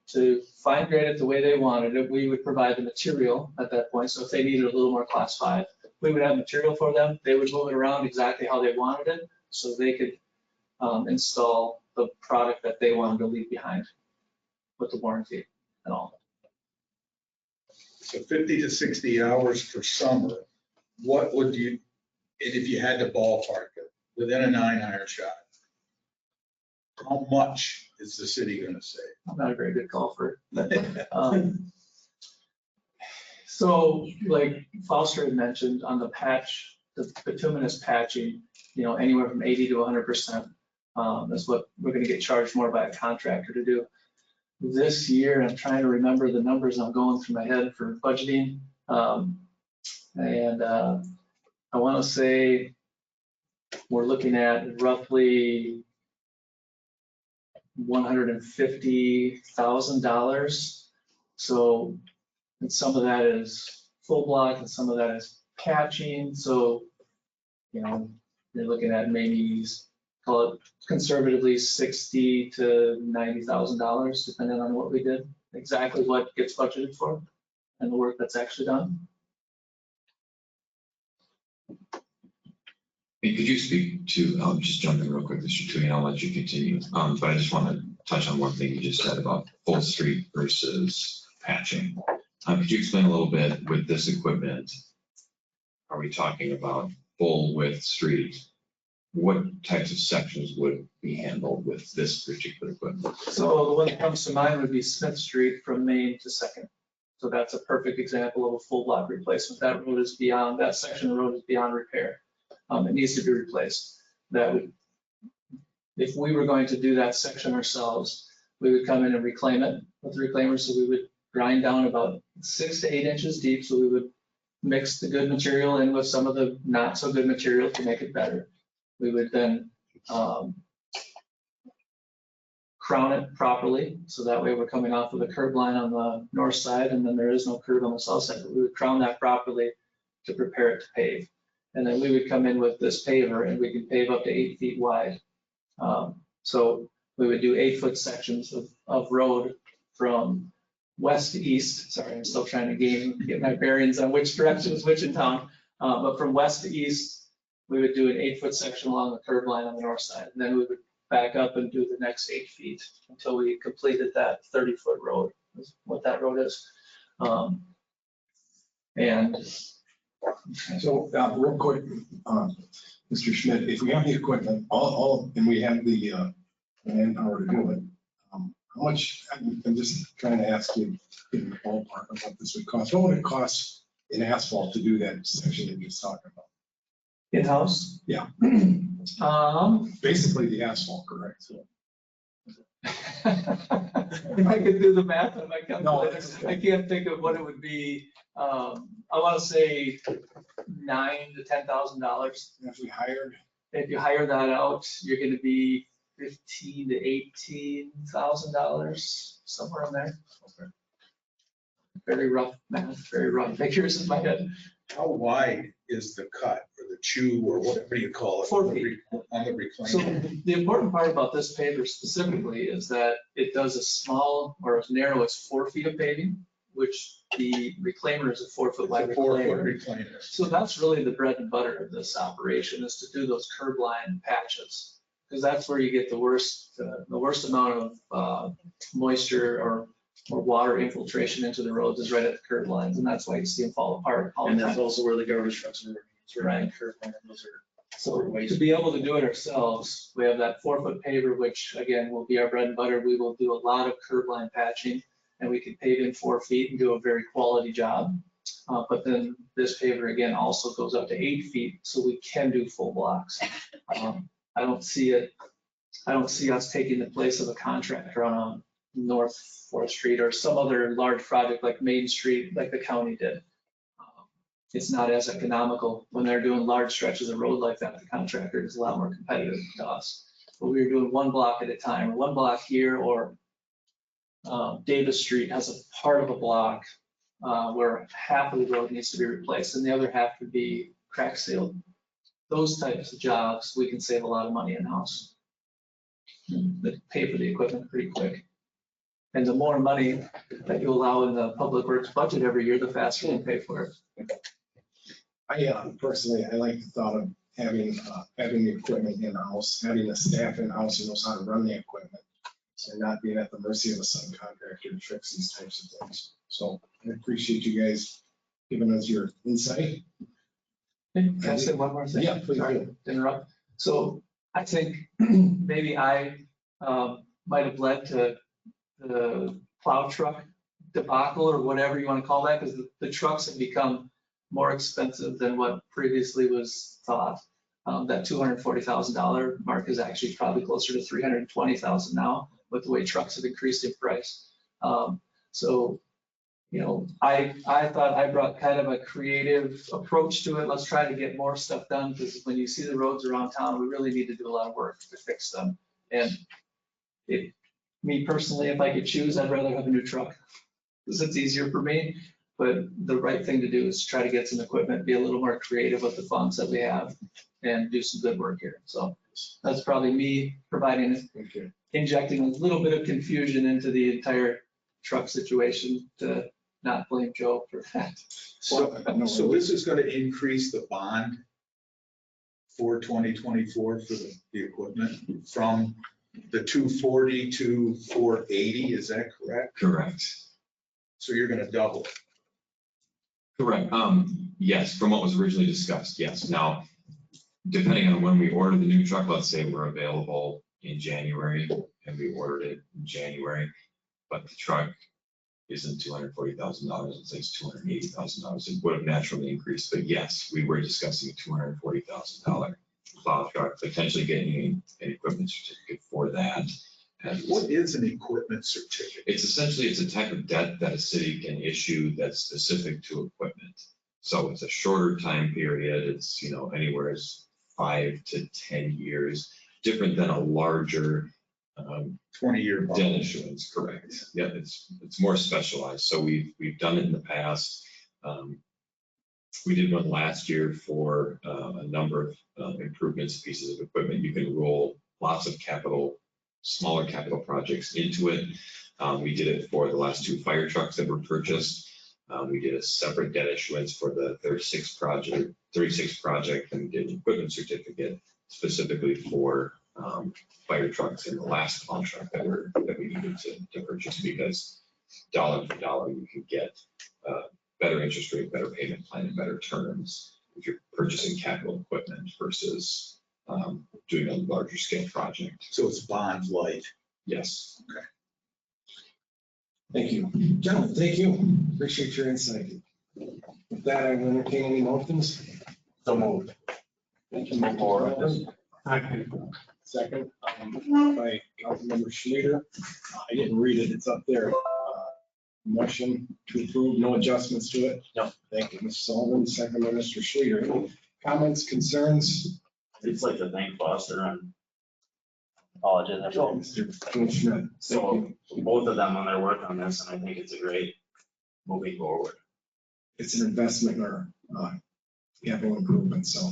to fine grade it the way they wanted it. We would provide the material at that point. So if they needed a little more class 5, we would have material for them. They would move it around exactly how they wanted it, so they could install the product that they wanted to leave behind with the warranty and all. So 50 to 60 hours for summer. What would you, if you had to ballpark it, within a 9-iron shot, how much is the city gonna save? I'm not a very good golfer. So like Foster had mentioned on the patch, the bituminous patching, anywhere from 80 to 100% is what we're gonna get charged more by a contractor to do. This year, I'm trying to remember the numbers I'm going through my head for budgeting. I wanna say we're looking at roughly $150,000. So, and some of that is full block and some of that is patching. So, you're looking at maybe, call it conservatively $60,000 to $90,000, depending on what we did, exactly what gets budgeted for and the work that's actually done. Hey, could you speak to, just jump in real quick, Mr. Tui, and I'll let you continue. But I just want to touch on one thing you just said about full street versus patching. Could you explain a little bit with this equipment? Are we talking about full width street? What types of sections would be handled with this particular equipment? So the one that comes to mind would be Smith Street from Main to Second. So that's a perfect example of a full block replacement. That section of the road is beyond repair. It needs to be replaced. If we were going to do that section ourselves, we would come in and reclaim it with the reclaimer. So we would grind down about 6 to 8 inches deep. So we would mix the good material in with some of the not so good material to make it better. We would then crown it properly. So that way we're coming off of the curb line on the north side, and then there is no curb on the south side. But we would crown that properly to prepare it to pave. And then we would come in with this paver and we can pave up to 8 feet wide. So we would do 8-foot sections of road from west to east. Sorry, I'm still trying to get my bearings on which direction is which in town. But from west to east, we would do an 8-foot section along the curb line on the north side. And then we would back up and do the next 8 feet until we completed that 30-foot road, is what that road is. So, real quick, Mr. Schmidt, if we have the equipment, and we have the manpower to do it, how much, I'm just trying to ask you in the ballpark of what this would cost. What would it cost in asphalt to do that section that you're talking about? In-house? Yeah. Basically the asphalt, correct? So, If I could do the math on my calculator, that's- I can't think of what it would be. I want to say $9,000 to $10,000. if we hired, If you hire that out, you're going to be $15,000 to $18,000, somewhere in there. Okay. Very rough math, very rough figures in my head. How wide is the cut or the chew or whatever you call it? 4 feet. On the So reclaimer? the important part about this paver specifically is that it does a small or as narrow as 4 feet of paving, which the reclaimer is a 4-foot wide It's a 4-foot reclaimer. reclaimer. So that's really the bread and butter of this operation, is to do those curb line patches. Because that's where you get the worst amount of moisture or water infiltration into the roads is right at the curb lines. And that's why you see them fall apart all And the that's time. also where the garbage trucks are working. It's right on Right. the curb line. Those are So to be able to do it ourselves, we have that 4-foot paver, which again will be our bread and butter. We will do a lot of curb line patching, and we can pave in 4 feet and do a very quality job. But then this paver again also goes up to 8 feet, so we can do full blocks. I don't see us taking the place of a contractor on North 4th Street or some other large project like Main Street, like the county did. It's not as economical when they're doing large stretches of road like that. The contractor is a lot more competitive to us. But we were doing 1 block at a time, 1 block here, or Davis Street has a part of a block where half of the road needs to be replaced and the other half could be crack sealed. Those types of jobs, we can save a lot of money in-house. They pay for the equipment pretty quick. And the more money that you allow in the public works budget every year, the faster you pay for it. I personally, I like the thought of having the equipment in-house, having the staff in-house who knows how to run the equipment, and not being at the mercy of a subcontractor to fix these types of things. So I appreciate you guys giving us your insight. Can I say one more thing? Yeah, please Sorry do. to interrupt. So I think maybe I might have led to the plow truck debacle or whatever you want to call that, because the trucks have become more expensive than what previously was thought. That $240,000 mark is actually probably closer to $320,000 now with the way trucks have increased in price. So, you know, I thought I brought kind of a creative approach to it. Let's try to get more stuff done, because when you see the roads around town, we really need to do a lot of work to fix them. And me personally, if I could choose, I'd rather have a new truck because it's easier for me. But the right thing to do is try to get some equipment, be a little more creative with the funds that we have and do some good work here. So that's probably me providing, injecting a little bit of confusion into the entire truck situation to not blame Joe for that. So this is gonna increase the bond for 2024 for the equipment from the 240 to 480, is that correct? Correct. So you're gonna double it. Correct. Yes, from what was originally discussed, yes. Now, depending on when we order the new truck, let's say we're available in January and we ordered it in January, but the truck isn't $240,000, let's say it's $280,000, it would have naturally increased. But yes, we were discussing a $240,000 plow truck, potentially getting an equipment certificate for that. And What is an equipment certificate? it's a type of debt that a city can issue that's specific to equipment. So it's a shorter time period. It's, you know, anywhere as 5 to 10 years, different than a larger 20-year debt bond. issuance. Correct. Yeah, it's more specialized. So we've done it in the past. We did one last year for a number of improvements, pieces of equipment. You can roll lots of smaller capital projects into it. We did it for the last 2 fire trucks that were purchased. We did a separate debt issuance for the 36 project, and we did an equipment certificate specifically for fire trucks in the last contract that we needed to purchase, because dollar for dollar, you can get better interest rate, better payment plan, and better terms if you're purchasing capital equipment versus doing a larger scale project. So it's bond light. Yes. Thank you. Gentlemen, thank you. Appreciate your insight. With that, I will entertain any motions. So moved. Thank you, Mr. Sullivan. Second, by Councilmember Schleter. I didn't read it, it's up there. Motion to approve, no adjustments to it? No. Thank you, Mr. Sullivan, second by Mr. Schleter. Any comments, concerns? I'd just like to thank Foster and apologize. Mr. Schmidt, thank So you. both of them on their work on this, and I think it's a great moving forward. It's an investment or capital improvement, so.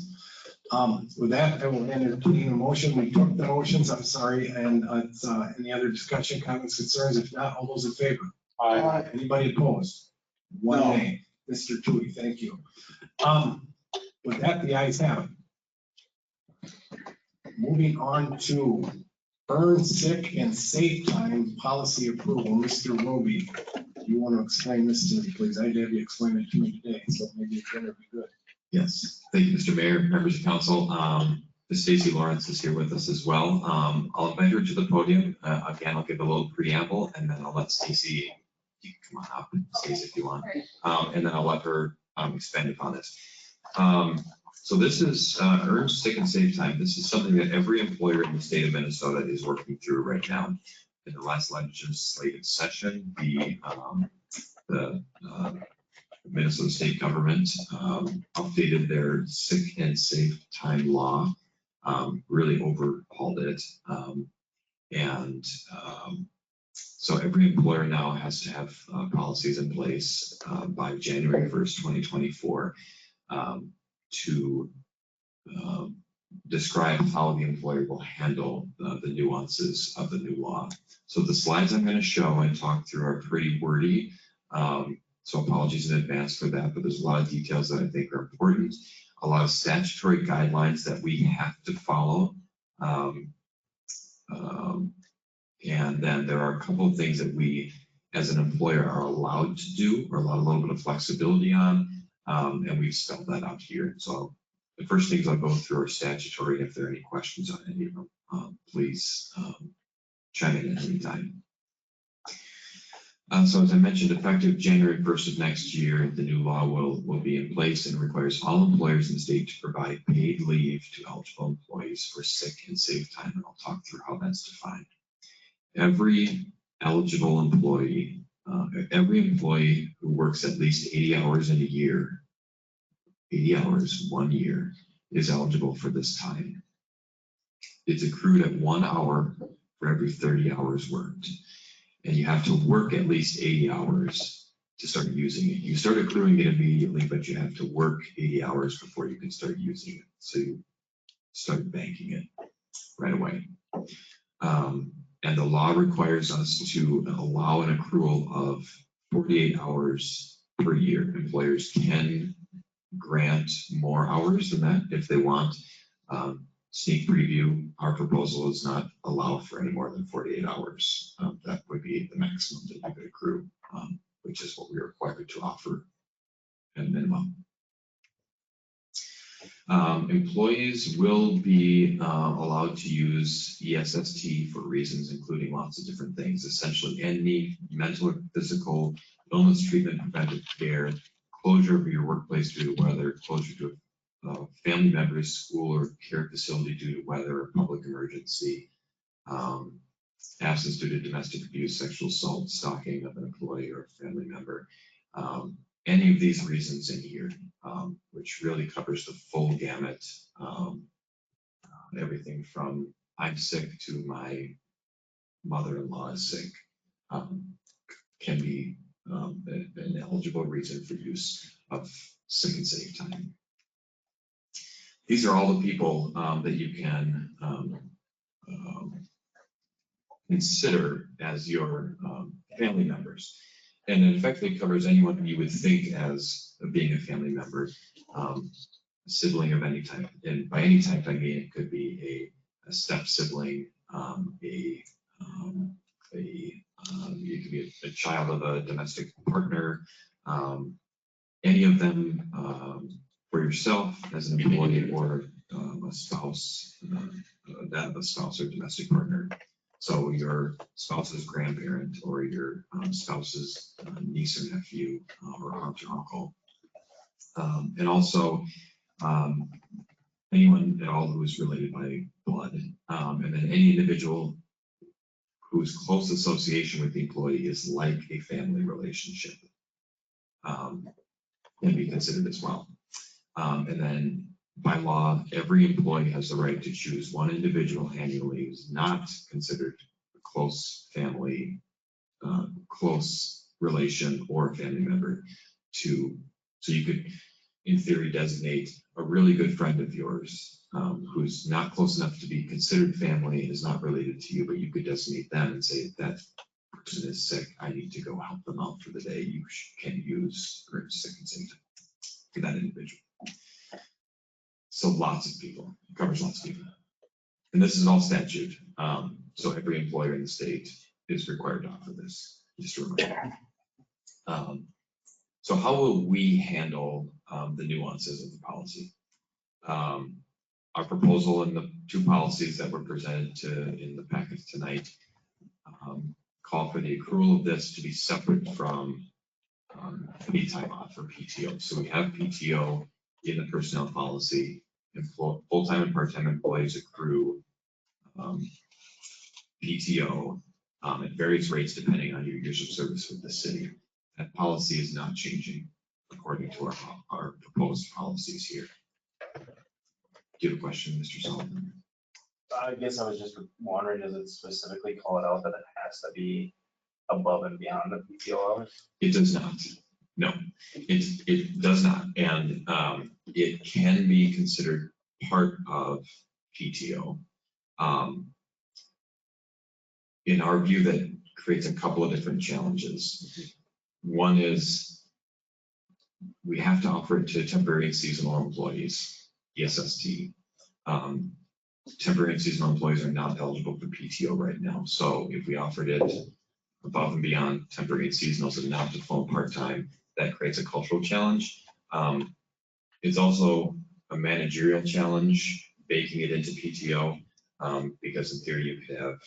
With that, I will entertain a motion. We took the motions, I'm sorry, and any other discussion, comments, concerns? If not, all those in favor? Aye. Anybody opposed? One No. nay. Mr. Tui, thank you. With that, the ayes have it. Moving on to earn sick and safe time policy approval. Mr. Roby, you want to explain this to me, please? I did have you explain it to me today, so maybe it's going to be good. Yes, thank you, Mr. Mayor, members of council. Stacy Lawrence is here with us as well. I'll invite her to the podium. Again, I'll give a little preamble, and then I'll let Stacy, you can come on up, Stacy, if you want. And then I'll let her expand upon this. So this is earned sick and safe time. This is something that every employer in the state of Minnesota is working through right now. In the last legislative session, the Minnesota state government updated their sick and safe time law, really overhauled it. So every employer now has to have policies in place by January 1st, 2024 to describe how the employer will handle the nuances of the new law. So the slides I'm going to show and talk through are pretty wordy. So apologies in advance for that, but there's a lot of details that I think are important, a lot of statutory guidelines that we have to follow. And then there are a couple of things that we, as an employer, are allowed to do or allowed a little bit of flexibility on, and we've spelled that out here. So the first things I'll go through are statutory. If there are any questions on any of them, please chime in at any time. So as I mentioned, effective January 1st of next year, the new law will be in place and requires all employers in the state to provide paid leave to eligible employees for sick and safe time. And I'll talk through how that's defined. Every eligible employee, every employee who works at least 80 hours in a year, 80 hours, 1 year, is eligible for this time. It's accrued at 1 hour for every 30 hours worked. And you have to work at least 80 hours to start using it. You start accruing it immediately, but you have to work 80 hours before you can start using it. So you start banking it right away. And the law requires us to allow an accrual of 48 hours per year. Employers can grant more hours than that if they want. Sneak preview, our proposal is not allow for any more than 48 hours. That would be the maximum that you could accrue, which is what we are required to offer at minimum. Employees will be allowed to use ESST for reasons including lots of different things, essentially any mental or physical illness treatment, preventive care, closure of your workplace due to weather, closure to a family member's school or care facility due to weather or public emergency, absence due to domestic abuse, sexual assault, stalking of an employee or family member. Any of these reasons in here, which really covers the full gamut, everything from I'm sick to my mother-in-law is sick, can be an eligible reason for use of sick and safe time. These are all the people that you can consider as your family members. And it effectively covers anyone who you would think as being a family member, a sibling of any type. And by any type, I mean it could be a step sibling, it could be a child of a domestic partner, any of them for yourself as an employee or a spouse, that of a spouse or domestic partner. So your spouse's grandparent or your spouse's niece or nephew or aunt or uncle. And also anyone at all who is related by blood. And then any individual whose close association with the employee is like a family relationship can be considered as well. And then by law, every employee has the right to choose one individual annually who's not considered a close family, close relation or a family member so you could, in theory, designate a really good friend of yours who's not close enough to be considered family and is not related to you, but you could designate them and say that person is sick, I need to go help them out for the day. You can use or sick and safe for that individual. So lots of people, it covers lots of people. And this is all statute. So every employer in the state is required to offer this, just a reminder. So how will we handle the nuances of the policy? Our proposal and the two policies that were presented in the packet tonight call for the accrual of this to be separate from paid time off or PTO. So we have PTO in the personnel policy, and full-time and part-time employees accrue PTO at various rates depending on your years of service with the city. That policy is not changing according to our proposed policies here. Do you have a question, Mr. Sullivan? I guess I was just wondering, does it specifically call it out that it has to be above and beyond the PTO hours? It does not. No, it does not. And it can be considered part of PTO. In our view, that creates a couple of different challenges. One is we have to offer it to temporary and seasonal employees, ESST. Temporary and seasonal employees are not eligible for PTO right now. So if we offered it above and beyond temporary and seasonals and not to full part-time, that creates a cultural challenge. It's also a managerial challenge, baking it into PTO, because in theory you could have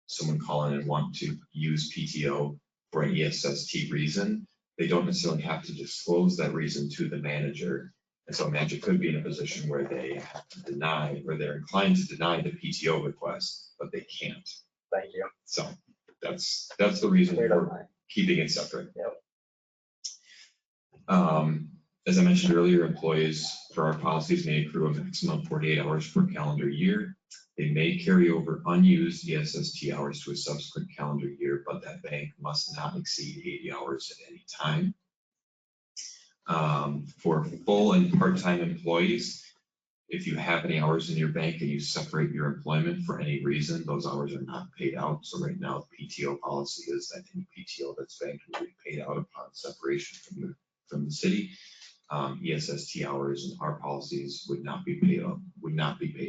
someone call in and want to use PTO for an ESST reason. They don't necessarily have to disclose that reason to the manager. And so a manager could be in a position where they have to deny, or they're inclined to deny the PTO request, but they can't. Thank you. So that's the reason Cleared up for my- keeping it separate. Yep. As I mentioned earlier, employees for our policies may accrue a maximum of 48 hours per calendar year. They may carry over unused ESST hours to a subsequent calendar year, but that bank must not exceed 80 hours at any time. For full and part-time employees, if you have any hours in your bank and you separate your employment for any reason, those hours are not paid out. So right now, the PTO policy is that any PTO that's banked will be paid out upon separation from the city. ESST hours in our policies would not be paid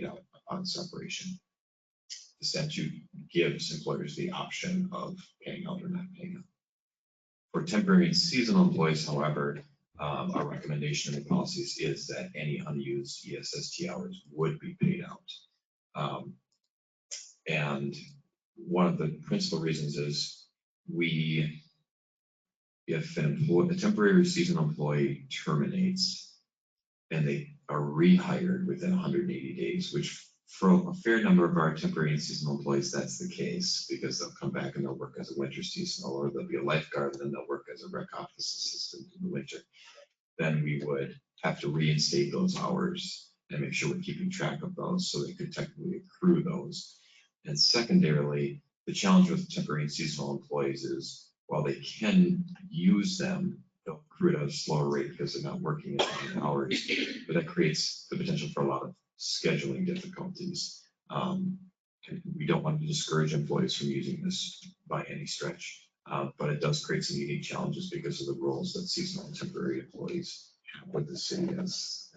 out upon separation. The statute gives employers the option of paying out or not paying out. For temporary and seasonal employees, however, our recommendation in the policies is that any unused ESST hours would be paid out. And one of the principal reasons is if a temporary or seasonal employee terminates and they are rehired within 180 days, which for a fair number of our temporary and seasonal employees, that's the case, because they'll come back and they'll work as a winter seasonal, or they'll be a lifeguard and then they'll work as a rec office assistant in the winter. Then we would have to reinstate those hours and make sure we're keeping track of those so they could technically accrue those. And secondarily, the challenge with temporary and seasonal employees is while they can use them, they'll accrue at a slower rate because they're not working as many hours, but that creates the potential for a lot of scheduling difficulties. And we don't want to discourage employees from using this by any stretch, but it does create some unique challenges because of the roles that seasonal and temporary employees have with the city as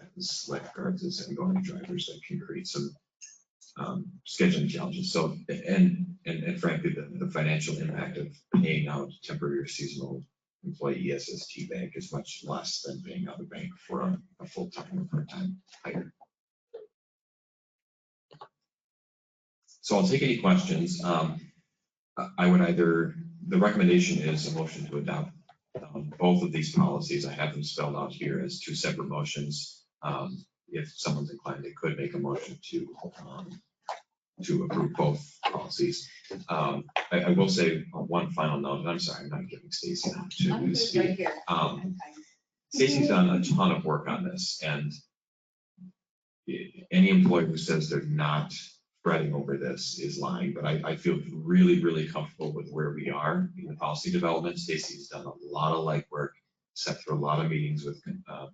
lifeguards and going drivers that can create some scheduling challenges. So, and frankly, the financial impact of paying out temporary or seasonal employee ESST bank is much less than paying out a bank for a full-time or part-time hire. So I'll take any questions. The recommendation is a motion to adopt both of these policies. I have them spelled out here as two separate motions. If someone's inclined, they could make a motion to approve both policies. I will say one final note, and I'm sorry, I'm not giving Stacy an opportunity to speak. Stacy's done a ton of work on this, and any employee who says they're not fretting over this is lying, but I feel really, really comfortable with where we are in the policy development. Stacy's done a lot of legwork, sat through a lot of meetings with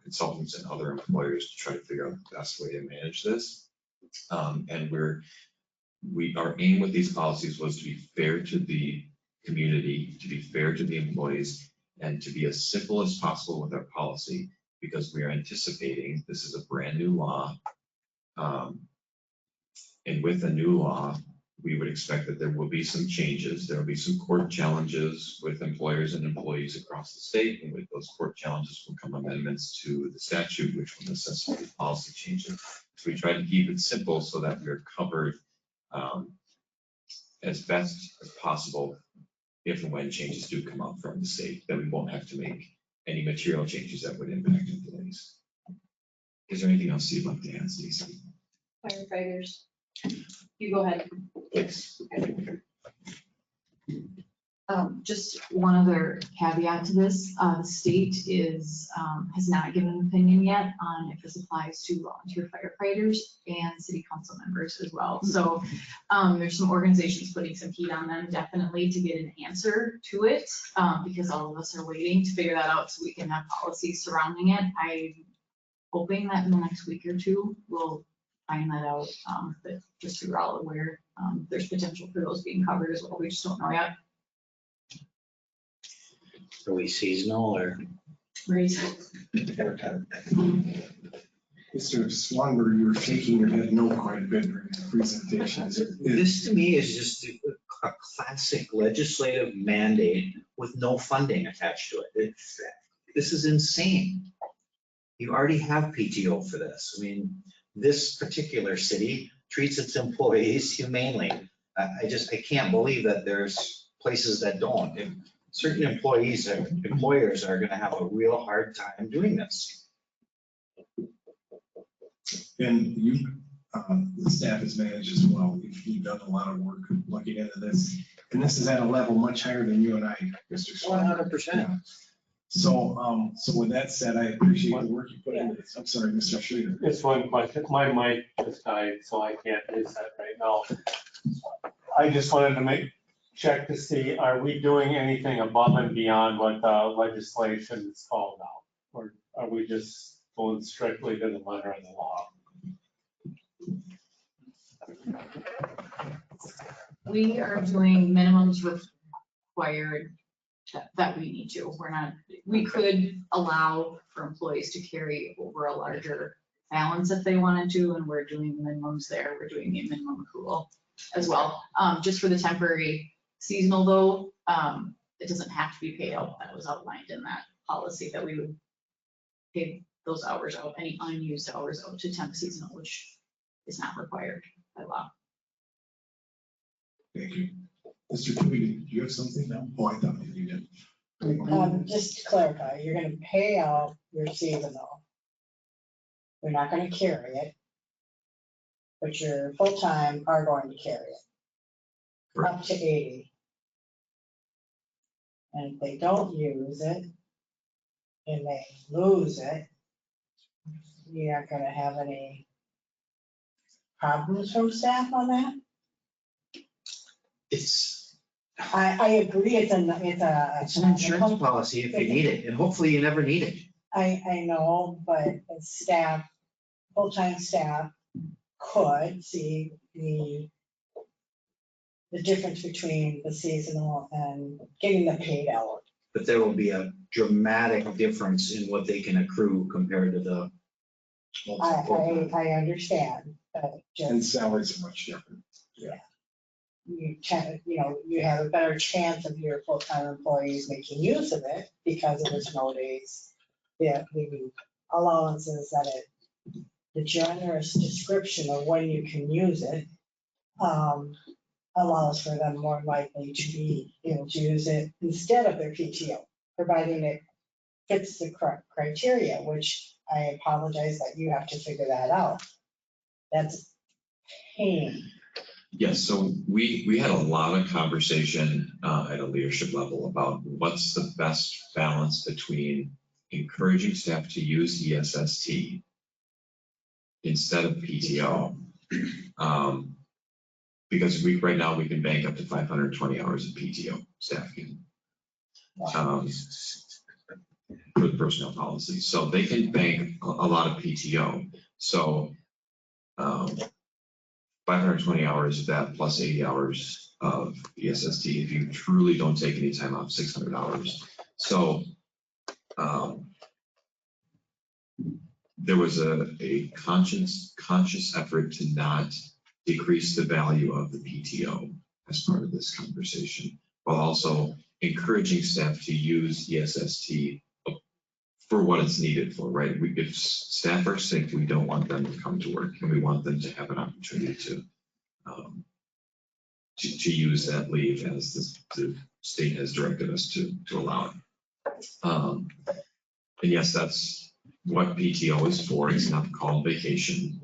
consultants and other employers to try to figure out the best way to manage this. And our aim with these policies was to be fair to the community, to be fair to the employees, and to be as simple as possible with our policy, because we are anticipating this is a brand new law. And with a new law, we would expect that there will be some changes. There will be some court challenges with employers and employees across the state. And with those court challenges will come amendments to the statute, which will necessitate policy changes. So we try to keep it simple so that we're covered as best as possible if and when changes do come up from the state, that we won't have to make any material changes that would impact employees. Is there anything else you'd like to add, Stacey? Firefighters. You go ahead. Please. Just one other caveat to this, the state has not given an opinion yet on if this applies to volunteer firefighters and city council members as well. So there's some organizations putting some heat on them definitely to get an answer to it, because all of us are waiting to figure that out so we can have policies surrounding it. I'm hoping that in the next week or two, we'll find that out, but just so you're all aware, there's potential for those being covered as well. We just don't know yet. Are we seasonal or? Right. Mr. Swanberg, you were shaking your head no quite a bit during the presentation. This to me is just a classic legislative mandate with no funding attached to it. This is insane. You already have PTO for this. I mean, this particular city treats its employees humanely. I can't believe that there's places that don't. And certain employers are gonna have a real hard time doing this. And you, the staff is managed as well. You've done a lot of work looking into this. And this is at a level much higher than you and I, Mr. Sueur. 100%. So, so with that said, I appreciate the work you put into this. I'm sorry, Mr. Schrader. Just one question. My mic just died, so I can't use that right now. I just wanted to check to see, are we doing anything above and beyond what the legislation is called out? Or are we just going strictly to the letter of the law? We are doing minimums required that we need to. We could allow for employees to carry over a larger balance if they wanted to, and we're doing minimums there. We're doing a minimum accrual as well. Just for the temporary seasonal though, it doesn't have to be paid out. That was outlined in that policy that we would pay those hours out, any unused hours out to temp seasonal, which is not required by law. Thank you. Mr. Tweedy, do you have something now? Oh, I thought you did. Just to clarify, you're gonna pay out your seasonal. You're not gonna carry it, but your full-time are going to carry it. Up to 80. And if they don't use it, and they lose it, you're not gonna have any problems from staff on that? I agree, it's It's an insurance policy if you need it, and hopefully you never need it. I know, but as staff, full-time staff could see the difference between the seasonal and getting them paid out. But there will be a dramatic difference in what they can accrue compared to the. I understand, but And just, salaries are much different. you have a better chance of your full-time employees making use of it because of the snow days. Yeah, the allowances the generous description of when you can use it allows for them more likely to be able to use it instead of their PTO, providing it fits the correct criteria, which I apologize that you have to figure that out. That's pain. Yes, so we had a lot of conversation at a leadership level about what's the best balance between encouraging staff to use ESST instead of PTO. Because right now we can bank up to 520 hours of PTO staff can. For the personnel policy. So they can bank a lot of PTO. So 520 hours of that plus 80 hours of ESST. If you truly don't take any time off, 600 hours. So there was a conscious effort to not decrease the value of the PTO as part of this conversation, while also encouraging staff to use ESST for what it's needed for, right? If staff are sick, we don't want them to come to work, and we want them to have an opportunity to use that leave as the state has directed us to allow it. And yes, that's what PTO is for. It's not called vacation,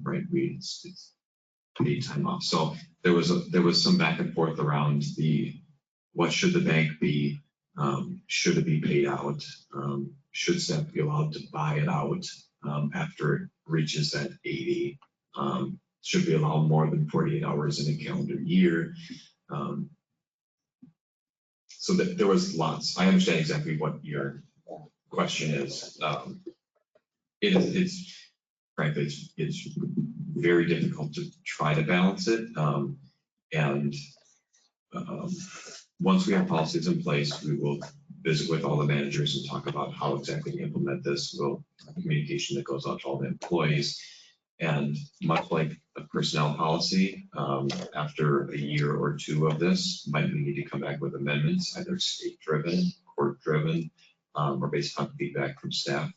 right? It's paid time off. So there was some back and forth around what should the bank be? Should it be paid out? Should staff be allowed to buy it out after it reaches that 80? Should be allowed more than 48 hours in a calendar year? So that there was lots. I understand exactly what your question is. It's frankly, it's very difficult to try to balance it. And once we have policies in place, we will visit with all the managers and talk about how exactly to implement this. We'll have communication that goes out to all the employees. And much like a personnel policy, after a year or two of this, we need to come back with amendments, either state-driven, court-driven, or based on feedback from staff.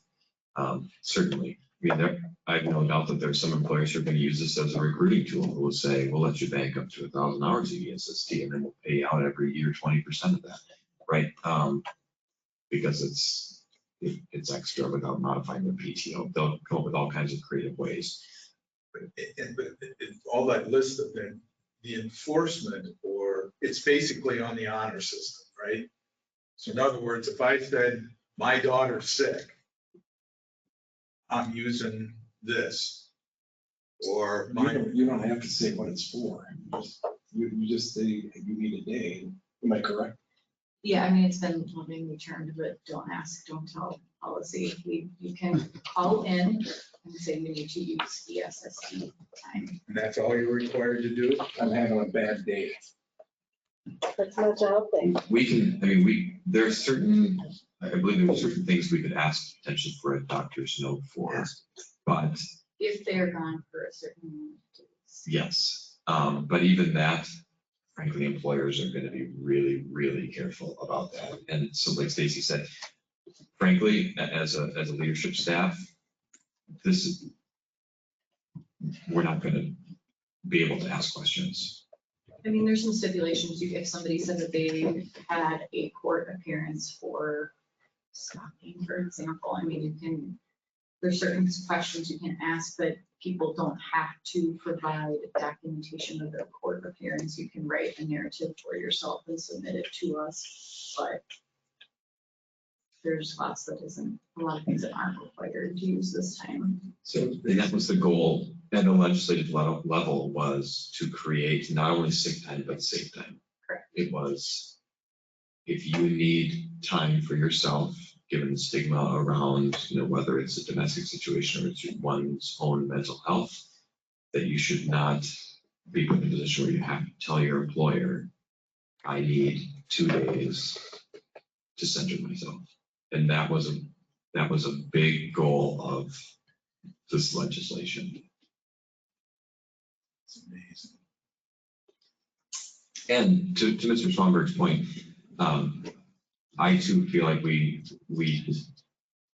Certainly. I mean, I have no doubt that there's some employers who are going to use this as a recruiting tool who will say, we'll let you bank up to 1,000 hours of ESST and then we'll pay out every year 20% of that, right? Because it's extra without modifying the PTO. They'll come up with all kinds of creative ways. But all that list of them, the enforcement, or it's basically on the honor system, right? So in other words, if I said, my daughter's sick, I'm using this, or You don't have to say what it's for. You just say you need a day. Am I correct? Yeah, I mean, it's been lovingly termed, but don't ask, don't tell policy. You can call in and say you need to use ESSD time. and that's all you're required to do? I'm having a bad day. That's not out there. We can, I mean, there's certain, I believe there's certain things we could ask potentially for a doctor's note for, but If they're gone for a certain amount of days. yes. But even that, frankly, employers are going to be really, really careful about that. And so like Stacy said, frankly, as a leadership staff, we're not going to be able to ask questions. I mean, there's some stipulations. If somebody said that they had a court appearance for stalking, for example, I mean, there's certain questions you can ask, but people don't have to provide documentation of their court appearance. You can write a narrative for yourself and submit it to us, but there's a lot of things that aren't required to use this time. So and that was the goal at the legislative level was to create not only sick time, but safe time. Correct. It was, if you need time for yourself, given the stigma around, whether it's a domestic situation or it's one's own mental health, that you should not be put in a position where you have to tell your employer, I need 2 days to center myself. And that was a big goal of this legislation. It's amazing. And to Mr. Swanberg's point, I too feel like we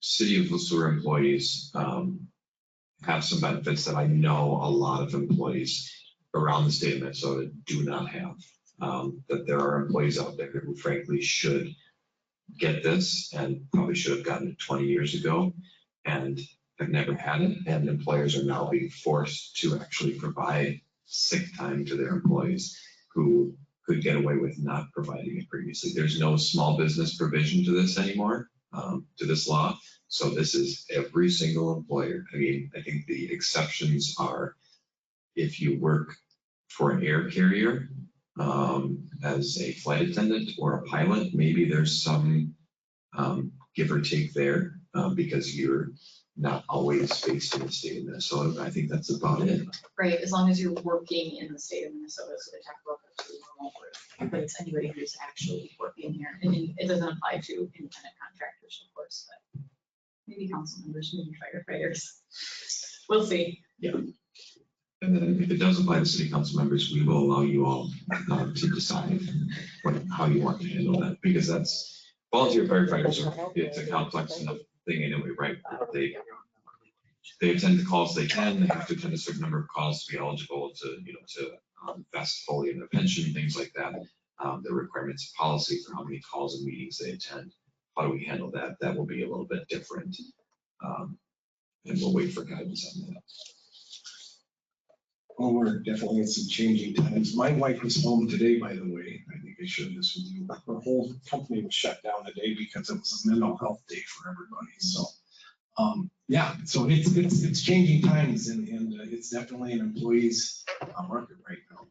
City of Sueur employees have some benefits that I know a lot of employees around the state of Minnesota do not have. That there are employees out there who frankly should get this and probably should have gotten it 20 years ago and have never had it. And employers are now being forced to actually provide sick time to their employees who could get away with not providing it previously. There's no small business provision to this anymore, to this law. So this is every single employer. I mean, I think the exceptions are if you work for an air carrier as a flight attendant or a pilot, maybe there's some give or take there because you're not always based in the state of Minnesota. I think that's about it. Right, as long as you're working in the state of Minnesota, so they talk about that too, remote work, but it's anybody who's actually working here. And it doesn't apply to independent contractors, of course, but maybe council members, maybe firefighters. We'll see. Yeah. And then if it does apply to city council members, we will allow you all to decide how you want to handle that, because that's volunteer firefighters. It's a complex enough thing anyway, right? They attend the calls they can. They have to attend a certain number of calls to be eligible to vest fully in their pension, things like that. The requirements of policy for how many calls and meetings they attend. How do we handle that? That will be a little bit different, and we'll wait for guidance on that. Well, we're definitely in some changing times. My wife was home today, by the way. I think I shared this with you. Her whole company was shut down today because it was a mental health day for everybody. So, yeah, so it's changing times, and it's definitely an employee's market right now.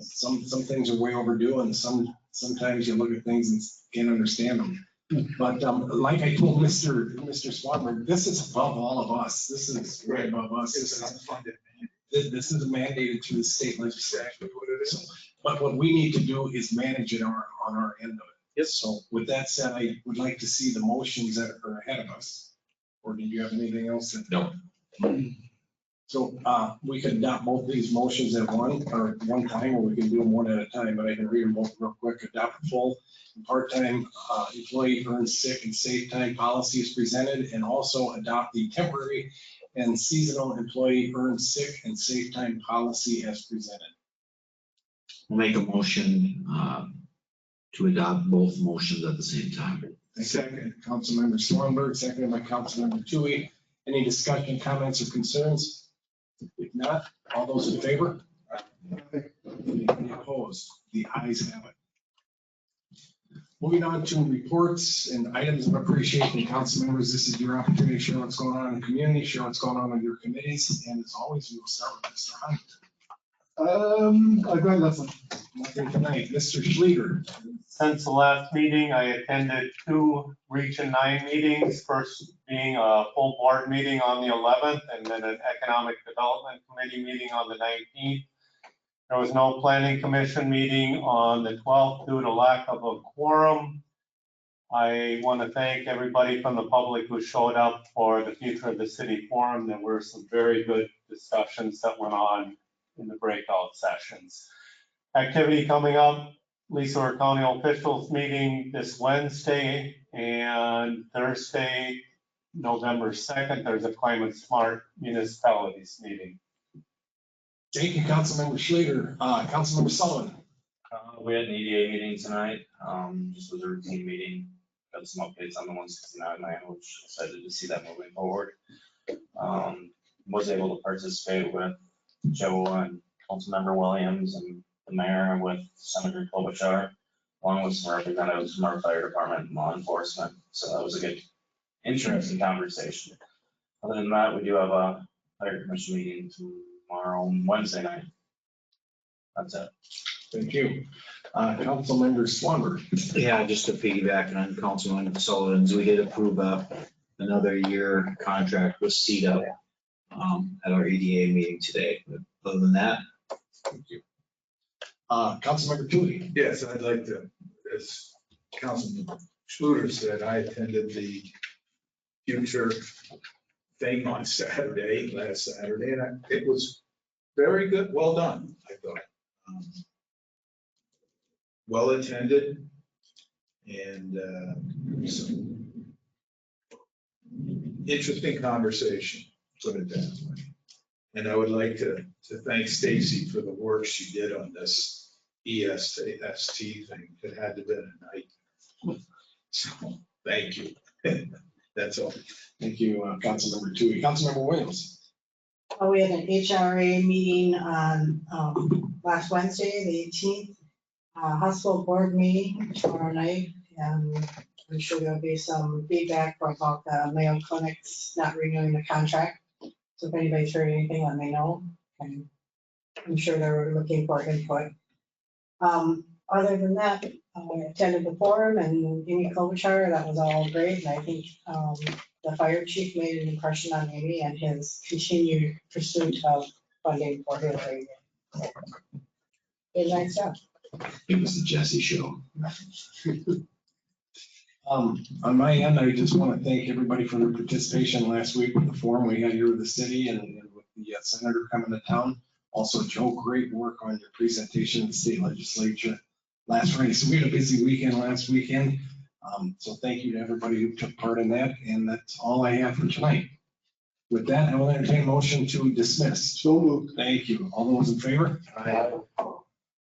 Some things are way overdue, and sometimes you look at things and can't understand them. But like I told Mr. Swanberg, this is above all of us. This is right above us. It's an unfunded This is mandated through the state legislature. So, but what we need to do is manage it on our end of it. Yes. So with that said, I would like to see the motions that are ahead of us. Or do you have anything else? No. So we can adopt both these motions at one time, or we can do them one at a time, but I can read them both real quick. Adopt full and part-time employee earns sick and safe time policy is presented, and also adopt the temporary and seasonal employee earns sick and safe time policy as presented. We'll make a motion to adopt both motions at the same time. Second, Councilmember Swanberg, seconded by Councilmember Tui. Any discussion, comments, or concerns? If not, all those in favor? Any opposed? The ayes have it. Moving on to reports and items of appreciation, council members, this is your opportunity to share what's going on in the community, share what's going on with your committees, and as always, we will start with Mr. Hunt. Go ahead, Leslie. Nothing tonight. Mr. Schleter. Since the last meeting, I attended 2 Region 9 meetings, first being a full board meeting on the 11th, and then an Economic Development Committee meeting on the 19th. There was no Planning Commission meeting on the 12th due to lack of a quorum. I want to thank everybody from the public who showed up for the Future of the City Forum. There were some very good discussions that went on in the breakout sessions. Activity coming up, Sueur County officials meeting this Wednesday, and Thursday, November 2nd, there's a Climate Smart Municipalities meeting. Thank you, Councilmember Schleter. Councilmember Sullivan. We had an EDA meeting tonight, just was a routine meeting, got some updates on the 169 line, which excited to see that moving forward. Was able to participate with Joe and Councilmember Williams and the mayor with Senator Klobuchar, along with some representatives from our fire department and law enforcement. So that was a good, interesting conversation. Other than that, we do have a fire commission meeting tomorrow, Wednesday night. That's it. Thank you. Councilmember Swanberg. Yeah, just to piggyback on Councilman Sullivan's, we did approve another year contract with CETA at our EDA meeting today. But other than that, Thank you. Councilmember Tui. Yes, I'd like to, as Councilman Schluter said, I attended the Future thing on last Saturday, and it was very good, well done, I thought. Well attended, and some interesting conversation, put it that way. And I would like to thank Stacy for the work she did on this EST thing. It had to have been a night. So, thank you. That's all. Thank you, Councilmember Tui. Councilmember Williams. We had an HRA meeting on last Wednesday, the 18th. Hospital board meeting tomorrow night, and I'm sure there'll be some feedback about the Mayo Clinic's not renewing the contract. So if anybody's heard anything, let me know. And I'm sure they're looking for input. Other than that, I attended the forum and Amy Klobuchar, that was all great. And I think the fire chief made an impression on Amy and his continued pursuit of funding for his area. Good, nice job. It was the Jesse show. On my end, I just want to thank everybody for their participation last week with the forum we had here with the city and with the senator coming to town. Also, Joe, great work on your presentation in the state legislature last Friday. So we had a busy weekend last weekend. So thank you to everybody who took part in that. And that's all I have for tonight. With that, I will entertain a motion to dismiss. So moved. Thank you. All those in favor? Aye.